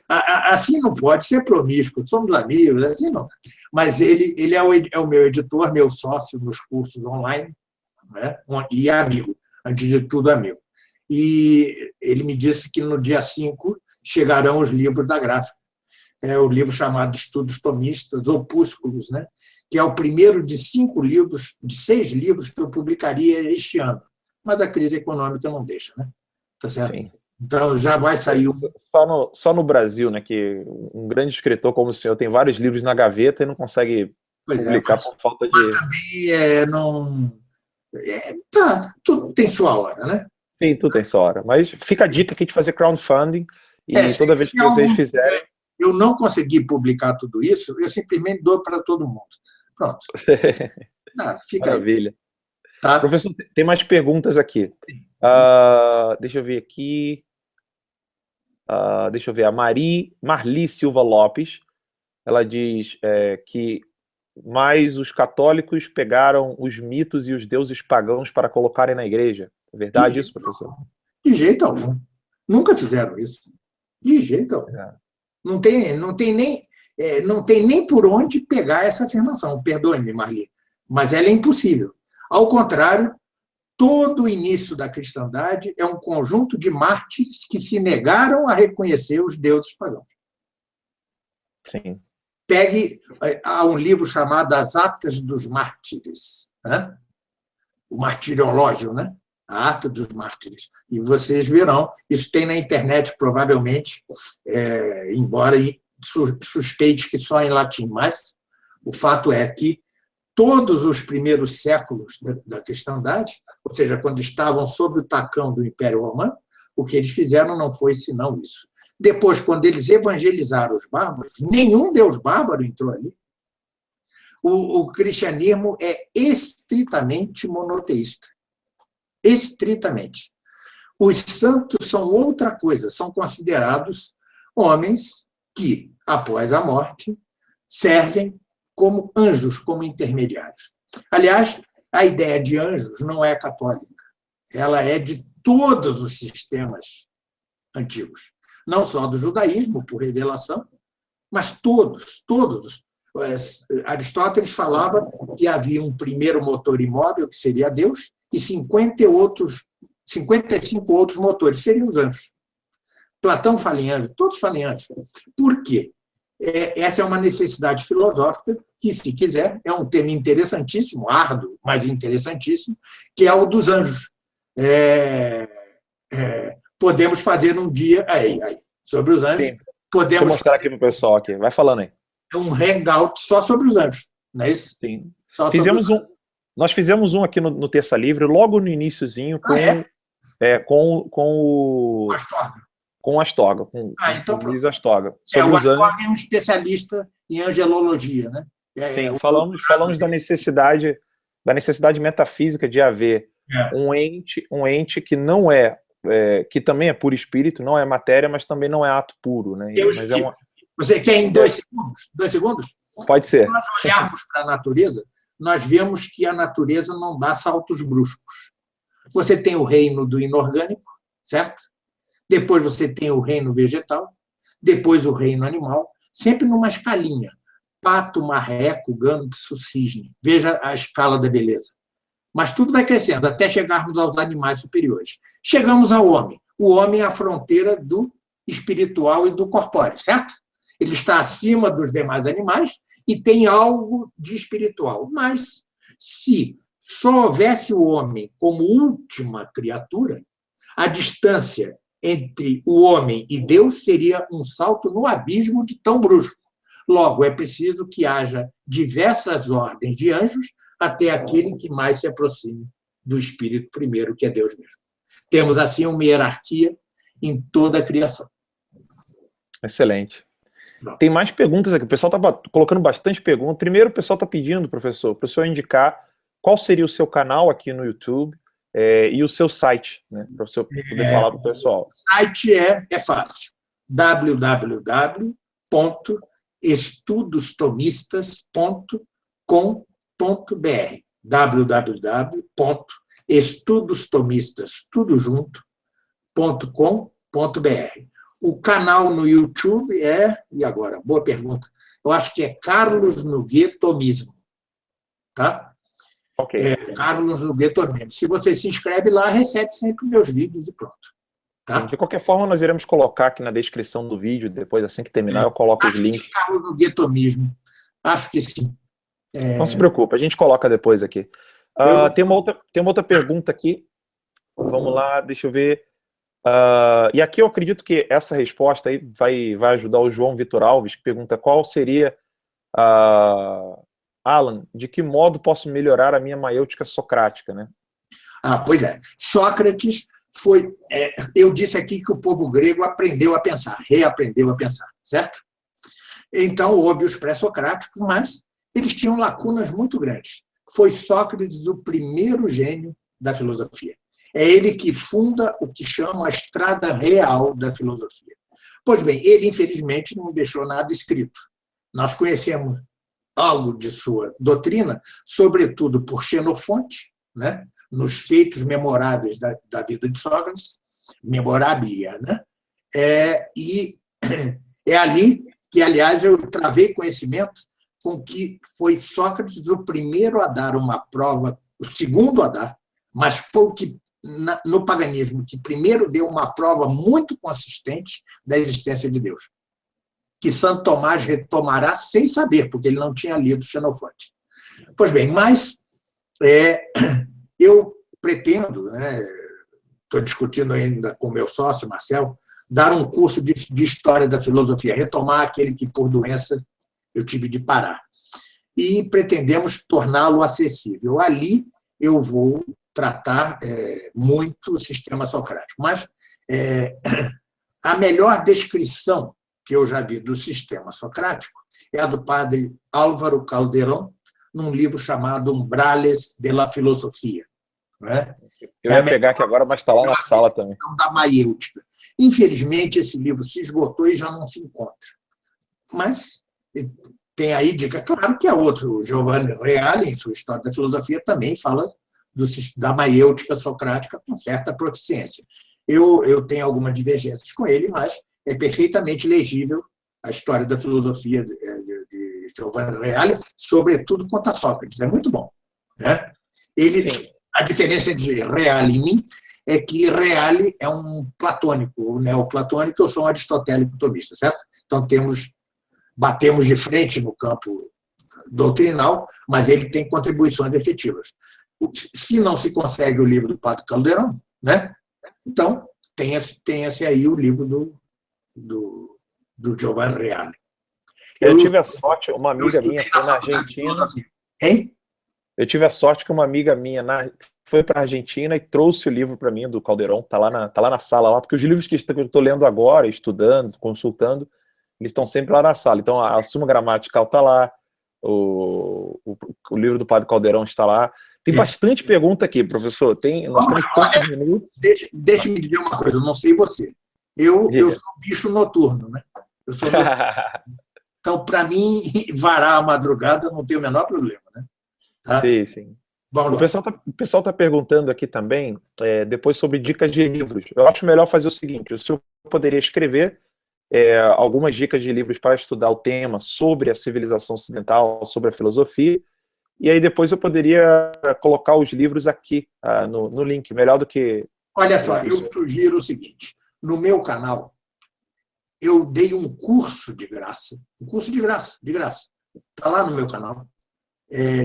Assim não pode ser promíscuo, somos amigos, assim não. Mas ele é o meu editor, meu sócio nos cursos online, né? E amigo, antes de tudo amigo. E ele me disse que no dia 5 chegarão os livros da gráfica. É o livro chamado Estudos Tomistas, Opúsculos, né? Que é o primeiro de 5 livros, de 6 livros que eu publicaria este ano. Mas a crise econômica não deixa, né? Tá certo? Sim. Então já vai sair só no Brasil, né? Que um grande escritor como o senhor tem vários livros na gaveta e não consegue publicar por falta de... Mas também não... tudo tem sua hora, né? Sim, tudo tem sua hora. Mas fica a dica aqui de fazer crowdfunding e toda vez que vocês fizerem... Eu não consegui publicar tudo isso, eu simplesmente dou para todo mundo. Pronto. Fica Maravilha. Aí. Tá? Professor, tem mais perguntas aqui. Deixa eu ver aqui. Deixa eu ver. A Marli Silva Lopes, ela diz que mais os católicos pegaram os mitos e os deuses pagãos para colocarem na igreja. É verdade isso, professor? De jeito algum. Nunca fizeram isso. De jeito algum. Não tem nem por onde pegar essa afirmação. Perdoe-me, Marli, mas ela é impossível. Ao contrário, todo o início da cristandade é um conjunto de mártires que se negaram a reconhecer os deuses pagãos. Sim. Há um livro chamado As Atas dos Mártires, né? O martiriológio, né? A arte dos mártires. E vocês verão, isso tem na internet, provavelmente, embora suspeite que só em latim, mas o fato é que todos os primeiros séculos da cristandade, ou seja, quando estavam sob o tacão do Império Romano, o que eles fizeram não foi senão isso. Depois, quando eles evangelizaram os bárbaros, nenhum deus bárbaro entrou ali. O cristianismo é estritamente monoteísta. Estritamente. Os santos são outra coisa, são considerados homens que, após a morte, servem como anjos, como intermediários. Aliás, a ideia de anjos não é católica. Ela é de todos os sistemas antigos. Não só do judaísmo, por revelação, mas todos. Aristóteles falava que havia um primeiro motor imóvel, que seria Deus, e 55 outros motores, seriam os anjos. Platão fala em anjos, todos falam em anjos. Por quê? Essa é uma necessidade filosófica que, se quiser, é um tema interessantíssimo, árduo, mas interessantíssimo, que é o dos anjos. Podemos fazer um dia sobre os anjos. Sim. Podemos Deixa eu mostrar aqui para o pessoal aqui. Vai falando aí. Um hangout só sobre os anjos, não é isso? Sim. Nós fizemos um aqui no Terça Livre, logo no iniciozinho, com o Astorga. Com o Astorga, com o Luiz Astorga. O Astorga é um especialista em angelologia, né? Sim, falamos da necessidade metafísica de haver um ente que não que também é puro espírito, não é matéria, mas também não é ato puro, né? Você quer em 2 segundos? 2 segundos? Pode ser. Se nós olharmos para a natureza, nós vemos que a natureza não dá saltos bruscos. Você tem o reino do inorgânico, certo? Depois você tem o reino vegetal, depois o reino animal, sempre numa escalinha. Pato, marreco, ganso, cisne. Veja a escala da beleza. Mas tudo vai crescendo, até chegarmos aos animais superiores. Chegamos ao homem. O homem é a fronteira do espiritual e do corpóreo, certo? Ele está acima dos demais animais e tem algo de espiritual. Mas, se só houvesse o homem como última criatura, a distância entre o homem e Deus seria um salto no abismo de tão brusco. Logo, é preciso que haja diversas ordens de anjos até aquele que mais se aproxime do Espírito primeiro, que é Deus mesmo. Temos, assim, uma hierarquia em toda a criação. Excelente. Tem mais perguntas aqui. O pessoal está colocando bastante perguntas. Primeiro, o pessoal está pedindo, professor, para o senhor indicar qual seria o seu canal aqui no YouTube e o seu site, né, para o senhor poder falar para o pessoal. O site é fácil. www.estudostomistas.com.br www.estudostomistas.com.br. O canal no YouTube e agora, boa pergunta, eu acho que é Carlos Noguet Tomismo. Tá? Ok. Carlos Noguet Tomismo. Se você se inscreve lá, recebe sempre meus vídeos e pronto. Tá? Sim, de qualquer forma, nós iremos colocar aqui na descrição do vídeo, depois, assim que terminar, eu coloco os links. Acho que Carlos Noguet Tomismo. Acho que sim. Não se preocupe, a gente coloca depois aqui. Tem uma outra pergunta aqui. Vamos lá, deixa eu ver. E aqui eu acredito que essa resposta aí vai ajudar o João Vitor Alves, que pergunta qual seria, Alan, de que modo posso melhorar a minha maiêutica socrática, né? Pois é. Sócrates foi... eu disse aqui que o povo grego aprendeu a pensar, reaprendeu a pensar, certo? Então, houve os pré-socráticos, mas eles tinham lacunas muito grandes. Foi Sócrates o primeiro gênio da filosofia. É ele que funda o que chama a estrada real da filosofia. Pois bem, ele, infelizmente, não deixou nada escrito. Nós conhecemos algo de sua doutrina, sobretudo por Xenofonte, né? Nos feitos memoráveis da vida de Sócrates, memorabilia, né? E é ali que, aliás, eu travei conhecimento com que foi Sócrates o primeiro a dar uma prova, o segundo a dar, mas foi o que, no paganismo, que primeiro deu uma prova muito consistente da existência de Deus, que Santo Tomás retomará sem saber, porque ele não tinha lido Xenofonte. Pois bem, mas Eu pretendo, né, estou discutindo ainda com meu sócio, Marcelo, dar um curso de História da Filosofia, retomar aquele que, por doença, eu tive de parar. E pretendemos torná-lo acessível. Ali eu vou tratar muito o sistema socrático. Mas a melhor descrição que eu já vi do sistema socrático é a do padre Álvaro Calderón, num livro chamado Umbrales de la Filosofia. Né? Eu ia pegar aqui agora, mas está lá na sala também. Da maiêutica. Infelizmente, esse livro se esgotou e já não se encontra. Mas tem aí dica, claro que há outro, o Giovanni Reale, em sua História da Filosofia, também fala da maiêutica socrática com certa proficiência. Eu tenho algumas divergências com ele, mas é perfeitamente legível a História da Filosofia de Giovanni Reale, sobretudo quanto a Sócrates. É muito bom. Né? A diferença entre Reale e mim é que Reale é um platônico, o neoplatônico, eu sou um aristotélico tomista, certo? Então batemos de frente no campo doutrinal, mas ele tem contribuições efetivas. Se não se consegue o livro do Padre Calderón, né? Então tenha-se aí o livro do Giovanni Reale. Eu tive a sorte, uma amiga minha foi na Argentina. Hein? Eu tive a sorte que uma amiga minha foi para a Argentina e trouxe o livro para mim do Calderón, tá lá na sala, lá, porque os livros que eu estou lendo agora, estudando, consultando, eles estão sempre lá na sala. Então a Suma Gramatical está lá, o livro do Padre Calderón está lá. Tem bastante pergunta aqui, professor. Nós temos poucos minutos. Deixa-me dizer uma coisa, eu não sei você. Eu sou bicho noturno, né? Eu sou noturno. Então, para mim, varar a madrugada não tem o menor problema, né? Tá? Sim. O pessoal está perguntando aqui também, depois sobre dicas de livros. Eu acho melhor fazer o seguinte, o senhor poderia escrever algumas dicas de livros para estudar o tema sobre a civilização ocidental, sobre a filosofia, e aí depois eu poderia colocar os livros aqui no link, melhor do que... Olha só, eu sugiro o seguinte, no meu canal, eu dei um curso de graça, está lá no meu canal,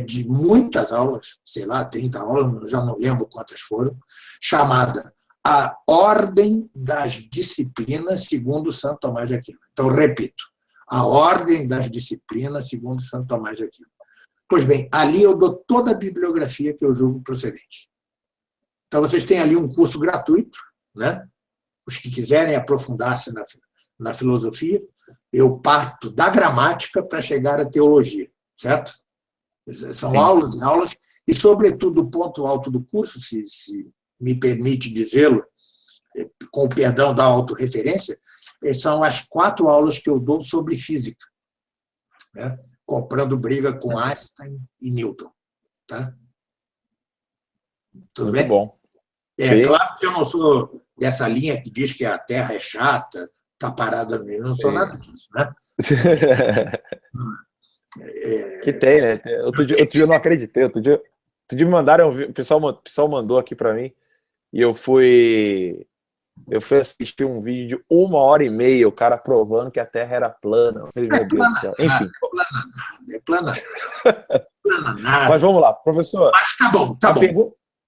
de muitas aulas, sei lá, 30 aulas, já não lembro quantas foram, chamada A Ordem das Disciplinas segundo Santo Tomás de Aquino. Então, repito, A Ordem das Disciplinas segundo Santo Tomás de Aquino. Pois bem, ali eu dou toda a bibliografia que eu julgo procedente. Então, vocês têm ali um curso gratuito, né? Os que quiserem aprofundar-se na filosofia, eu parto da gramática para chegar à teologia, certo? São aulas e aulas, e, sobretudo, o ponto alto do curso, se me permite dizê-lo, com o perdão da autorreferência, são as 4 aulas que eu dou sobre física, né? Comprando briga com Einstein e Newton. Tá? Tudo bem? Bom. Claro que eu não sou dessa linha que diz que a Terra é chata, está parada no meio, eu não sou nada disso. Né? Que tem, né? Outro dia eu não acreditei. Outro dia me mandaram, o pessoal mandou aqui para mim, e eu fui assistir um vídeo de 1h30, o cara provando que a Terra era plana. Meu Deus do céu. Enfim. É plana. Mas vamos lá, professor. Mas tá bom.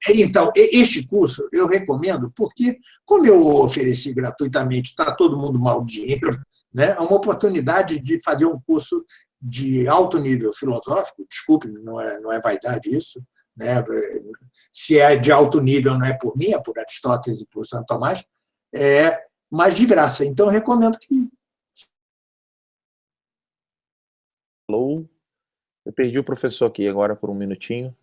Então, este curso eu recomendo porque, como eu ofereci gratuitamente, está todo mundo mal dinheiro, né? É uma oportunidade de fazer um curso de alto nível filosófico, desculpe, não é vaidade isso, né? Se é de alto nível, não é por mim, é por Aristóteles e por Santo Tomás, mas de graça. Então, eu recomendo que... Alô? Eu perdi o professor aqui agora por um minutinho.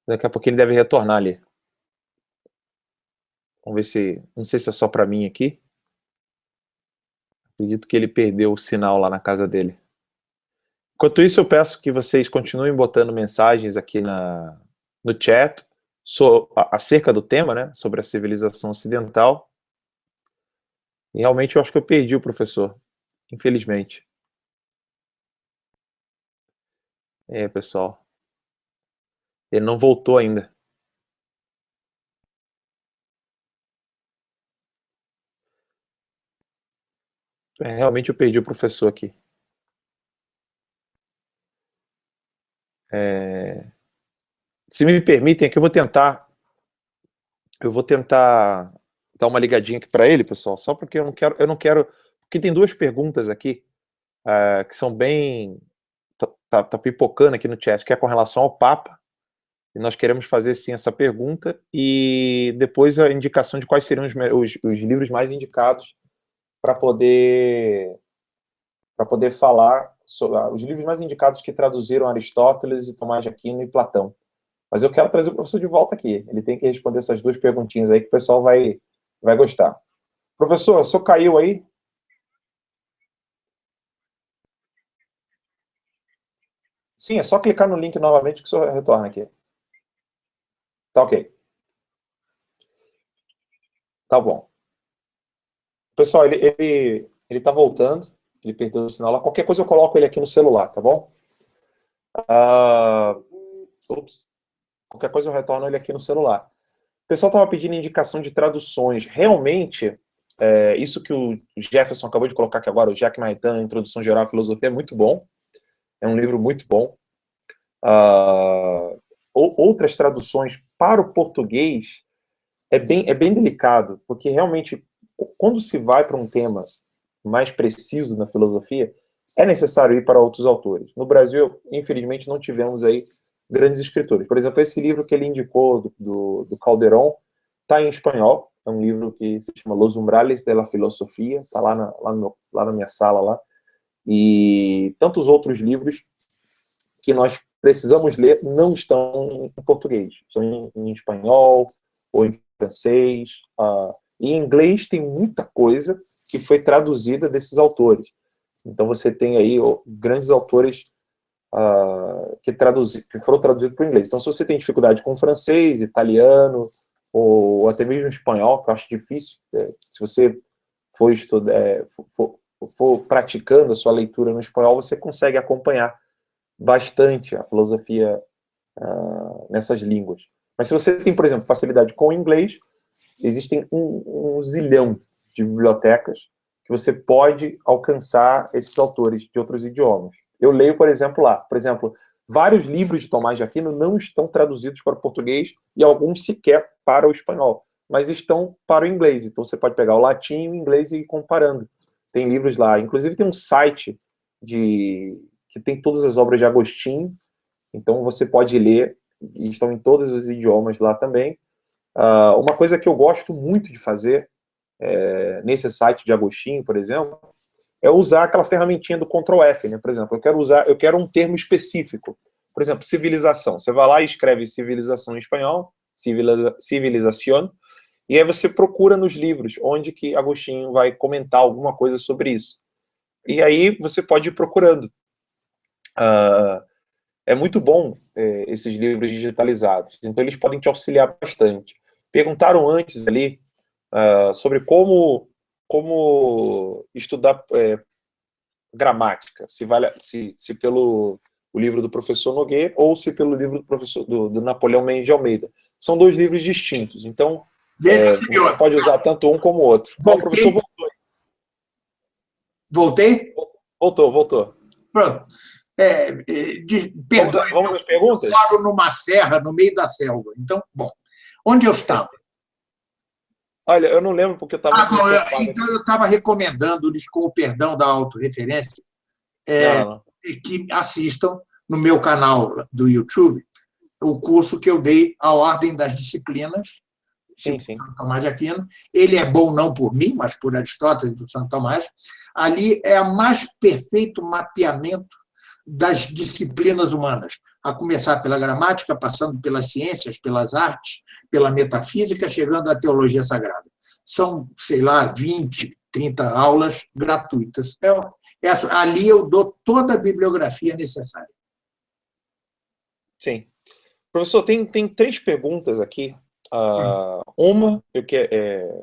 Daqui a pouco ele deve retornar ali. Vamos ver se... Não sei se é só para mim aqui. Acredito que ele perdeu o sinal lá na casa dele. Enquanto isso, eu peço que vocês continuem botando mensagens aqui no chat acerca do tema, né? Sobre a civilização ocidental. E realmente eu acho que eu perdi o professor. Infelizmente. Pessoal. Ele não voltou ainda. Realmente eu perdi o professor aqui. Se me permitem, aqui eu vou tentar dar uma ligadinha aqui para ele, pessoal, só porque eu não quero, porque tem duas perguntas aqui que são bem, tá pipocando aqui no chat, que é com relação ao Papa, e nós queremos fazer sim essa pergunta, e depois a indicação de quais seriam os livros mais indicados para poder falar sobre os livros mais indicados que traduziram Aristóteles e Tomás de Aquino e Platão. Mas eu quero trazer o professor de volta aqui. Ele tem que responder essas duas perguntinhas aí que o pessoal vai gostar. Professor, o senhor caiu aí? Sim, é só clicar no link novamente que o senhor retorna aqui. Tá ok. Tá bom. Pessoal, ele tá voltando. Ele perdeu o sinal lá. Qualquer coisa eu coloco ele aqui no celular, tá bom? Ups. Qualquer coisa eu retorno ele aqui no celular. O pessoal estava pedindo indicação de traduções. Realmente, isso que o Jefferson acabou de colocar aqui agora, o Jacques Maritain, Introdução Geral à Filosofia, é muito bom. É um livro muito bom. Outras traduções para o português é bem delicado, porque realmente, quando se vai para um tema mais preciso na filosofia, é necessário ir para outros autores. No Brasil, infelizmente, não tivemos aí grandes escritores. Por exemplo, esse livro que ele indicou, do Calderón, está em espanhol. É um livro que se chama Los Umbrales de la Filosofía, está lá na minha sala, lá. E tantos outros livros que nós precisamos ler não estão em português. Estão em espanhol ou em francês. E em inglês tem muita coisa que foi traduzida desses autores. Então você tem aí grandes autores que foram traduzidos para o inglês. Então, se você tem dificuldade com francês, italiano, ou até mesmo espanhol, que eu acho difícil, se você for praticando a sua leitura no espanhol, você consegue acompanhar bastante a filosofia nessas línguas. Mas se você tem, por exemplo, facilidade com o inglês, existem um zilhão de bibliotecas que você pode alcançar esses autores de outros idiomas. Eu leio, por exemplo, vários livros de Tomás de Aquino não estão traduzidos para o português e alguns sequer para o espanhol, mas estão para o inglês. Então você pode pegar o latim e o inglês e ir comparando. Tem livros lá, inclusive tem um site que tem todas as obras de Agostinho, então você pode ler, e estão em todos os idiomas lá também. Uma coisa que eu gosto muito de fazer nesse site de Agostinho, por exemplo, é usar aquela ferramentinha do Ctrl F, né? Por exemplo, eu quero um termo específico. Por exemplo, civilização. Você vai lá e escreve civilização em espanhol, civilización, e aí você procura nos livros onde que Agostinho vai comentar alguma coisa sobre isso. E aí você pode ir procurando. É muito bom esses livros digitalizados. Então eles podem te auxiliar bastante. Perguntaram antes ali sobre como estudar gramática, se pelo o livro do professor Nogueira ou se pelo livro do professor do Napoleão Mendes de Almeida. São dois livros distintos, então você pode usar tanto um como o outro. O professor voltou. Voltei? Voltou. Pronto. Perdoe, vamos às perguntas? Eu moro numa serra, no meio da selva. Então, bom, onde eu estava? Olha, eu não lembro porque eu estava... Então, eu estava recomendando-lhes, com o perdão da autorreferência, que assistam no meu canal do YouTube o curso que eu dei, A Ordem das Disciplinas, sim. Santo Tomás de Aquino. Ele é bom não por mim, mas por Aristóteles do Santo Tomás. Ali é o mais perfeito mapeamento das disciplinas humanas, a começar pela gramática, passando pelas ciências, pelas artes, pela metafísica, chegando à teologia sagrada. São, 20, 30 aulas gratuitas. Ali eu dou toda a bibliografia necessária. Sim. Professor, tem 3 perguntas aqui.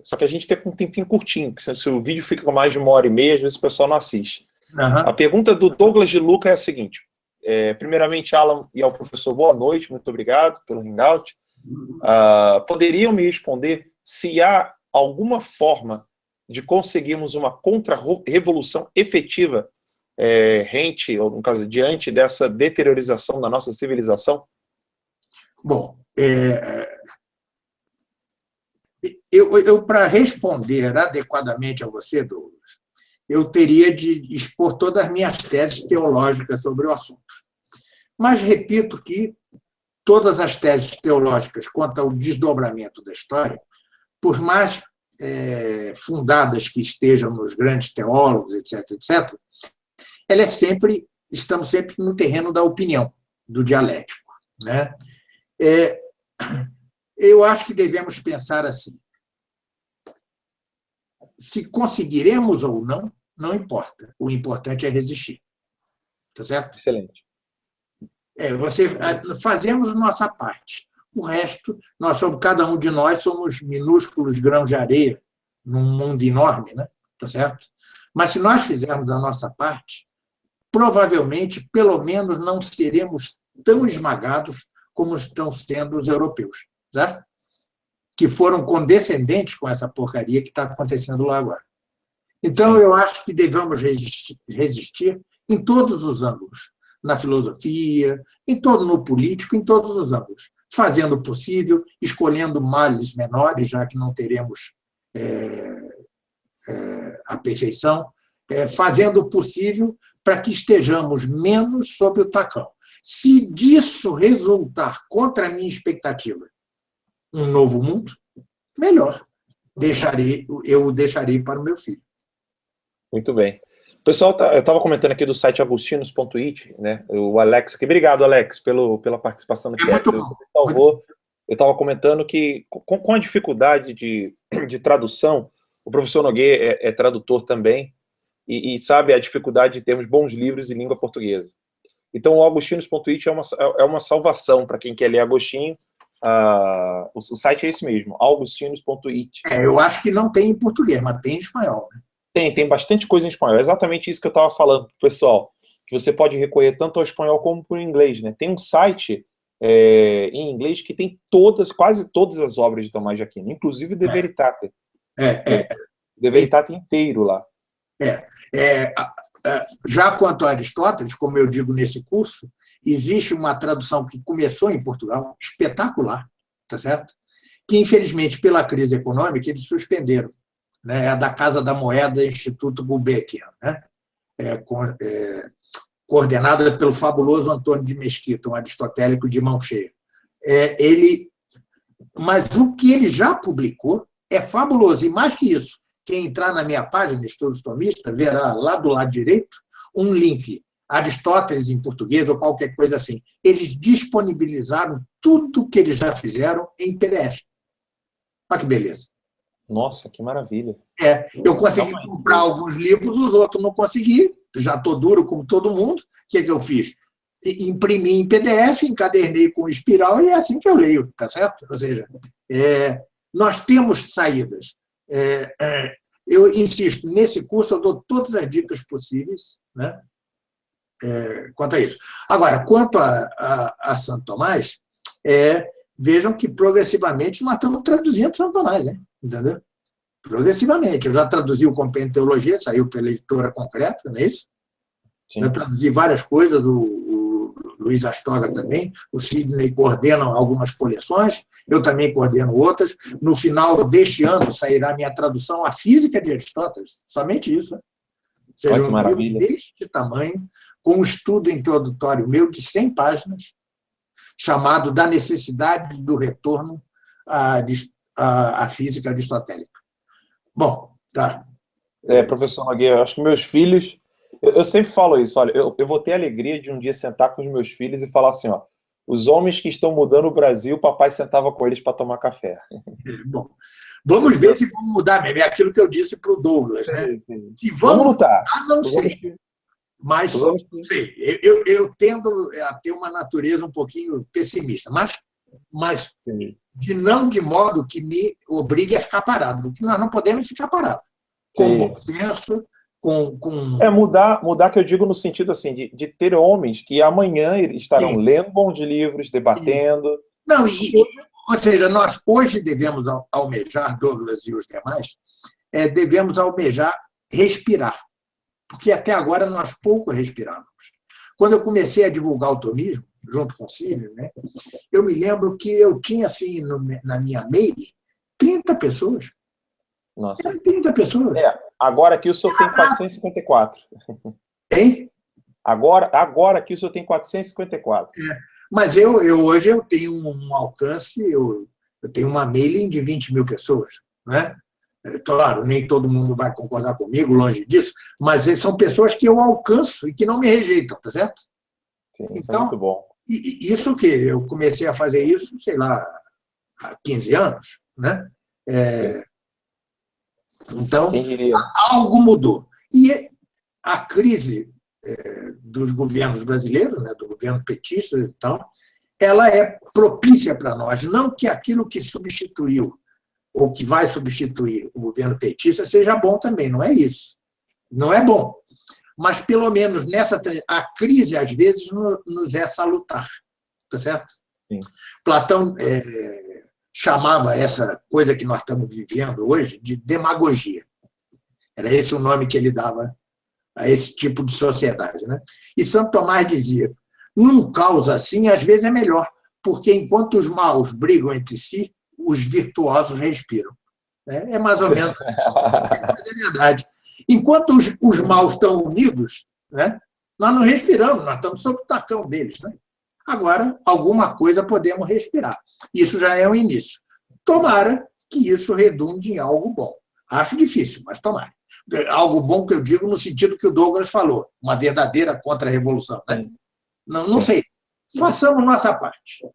Só que a gente tem um tempinho curtinho, porque se o vídeo fica com mais de 1h30, às vezes o pessoal não assiste. A pergunta do Douglas de Luca é a seguinte. Primeiramente, Alan e ao professor, boa noite, muito obrigado pelo hangout. Poderiam me responder se há alguma forma de conseguirmos uma contra-revolução efetiva ou no caso, diante dessa deteriorização da nossa civilização? Bom, para responder adequadamente a você, Douglas, eu teria de expor todas as minhas teses teológicas sobre o assunto. Mas repito que todas as teses teológicas quanto ao desdobramento da história, por mais fundadas que estejam nos grandes teólogos, etc., etc., estamos sempre no terreno da opinião, do dialético, né? Eu acho que devemos pensar assim: se conseguiremos ou não, não importa. O importante é resistir. Tá certo? Excelente. Fazemos nossa parte. O resto, cada um de nós somos minúsculos grãos de areia num mundo enorme, né? Tá certo? Mas se nós fizermos a nossa parte, provavelmente, pelo menos, não seremos tão esmagados como estão sendo os europeus, certo? Que foram condescendentes com essa porcaria que está acontecendo lá agora. Então, eu acho que devemos resistir em todos os ângulos, na filosofia, no político, em todos os ângulos, fazendo o possível, escolhendo males menores, já que não teremos a perfeição, fazendo o possível para que estejamos menos sob o tacão. Se disso resultar contra a minha expectativa um novo mundo, melhor. Eu o deixarei para o meu filho. Muito bem. O pessoal, eu estava comentando aqui do site agostinos.it, né? O Alex aqui. Obrigado, Alex, pela participação no chat. Muito bom. Salvou. Eu estava comentando que, com a dificuldade de tradução, o professor Nogueira é tradutor também, e sabe a dificuldade de termos bons livros em língua portuguesa. Então, o agostinos.it é uma salvação para quem quer ler Agostinho. O site é esse mesmo, agostinos.it. Eu acho que não tem em português, mas tem em espanhol, né? Tem bastante coisa em espanhol. É exatamente isso que eu estava falando para o pessoal, que você pode recorrer tanto ao espanhol como para o inglês, né? Tem um site em inglês que tem quase todas as obras de Tomás de Aquino, inclusive De Veritate. De Veritate inteiro lá. Já quanto a Aristóteles, como eu digo nesse curso, existe uma tradução que começou em Portugal, espetacular, tá certo? Que, infelizmente, pela crise econômica, eles suspenderam. Né? É a da Casa da Moeda, Instituto Gulbenkian, né? Coordenada pelo fabuloso Antônio de Mesquita, um aristotélico de mão cheia. Mas o que ele já publicou é fabuloso, e mais que isso, quem entrar na minha página, Estudos Tomistas, verá lá do lado direito um link, Aristóteles em português ou qualquer coisa assim. Eles disponibilizaram tudo que eles já fizeram em PDF. Olha que beleza. Nossa, que maravilha. Eu consegui comprar alguns livros, os outros não consegui, já estou duro como todo mundo. O que eu fiz? Imprimi em PDF, encadernei com espiral e é assim que eu leio, tá certo? Ou seja, nós temos saídas. Eu insisto, nesse curso eu dou todas as dicas possíveis, né? Quanto a isso. Agora, quanto a Santo Tomás, vejam que progressivamente nós estamos traduzindo Santo Tomás, hein? Entendeu? Progressivamente. Eu já traduzi o Compêndio de Teologia, saiu pela editora Concreta, não é isso? Sim. Eu traduzi várias coisas, o Luiz Astorga também, o Sidney coordena algumas coleções, eu também coordeno outras. No final deste ano sairá a minha tradução à Física de Aristóteles, somente isso. Né? Ou seja, um livro deste tamanho, com um estudo introdutório meu de 100 páginas, chamado Da Necessidade do Retorno à Física Aristotélica. Bom, tá. Professor Nogueira, acho que meus filhos... Eu sempre falo isso, olha, eu vou ter a alegria de um dia sentar com os meus filhos e falar assim, ó, os homens que estão mudando o Brasil, o papai sentava com eles para tomar café. Bom, vamos ver se vamos mudar mesmo. É aquilo que eu disse para o Douglas, né? Sim. Se vamos lutar. Não sei. Mas sei, eu tendo a ter uma natureza um pouquinho pessimista, mas não de modo que me obrigue a ficar parado, porque nós não podemos ficar parados. Com bom senso, mudar que eu digo no sentido assim, de ter homens que amanhã estarão lendo bons livros, debatendo. Não, ou seja, nós hoje devemos almejar, Douglas e os demais, devemos almejar respirar, porque até agora nós pouco respirávamos. Quando eu comecei a divulgar o tomismo, junto com o Cílio, né? Eu me lembro que eu tinha, assim, na minha mail, 30 pessoas. Nossa. Eram 30 pessoas. Agora aqui o senhor tem 454. Hein? Agora aqui o senhor tem 454. Mas hoje eu tenho um alcance, eu tenho uma mailing de 20 mil pessoas. Né? Claro, nem todo mundo vai concordar comigo, longe disso, mas são pessoas que eu alcanço e que não me rejeitam, tá certo? Sim, isso então, é muito bom. Isso que eu comecei a fazer isso, sei lá, há 15 anos, né? Então, algo mudou. E a crise dos governos brasileiros, né, do governo petista e tal, ela é propícia para nós. Não que aquilo que substituiu ou que vai substituir o governo petista seja bom também, não é isso. Não é bom. Mas, pelo menos, a crise, às vezes, nos é salutar. Tá certo? Sim. Platão chamava essa coisa que nós estamos vivendo hoje de demagogia. Era esse o nome que ele dava a esse tipo de sociedade. Né? E Santo Tomás dizia, num caos assim, às vezes é melhor, porque enquanto os maus brigam entre si, os virtuosos respiram. É mais ou menos, mas é verdade. Enquanto os maus estão unidos, né, nós não respiramos, nós estamos sob o tacão deles. Né? Agora, alguma coisa podemos respirar. Isso já é um início. Tomara que isso redunde em algo bom. Acho difícil, mas tomara. Algo bom que eu digo no sentido que o Douglas falou, uma verdadeira contra-revolução. Né? Não sei. Façamos nossa parte.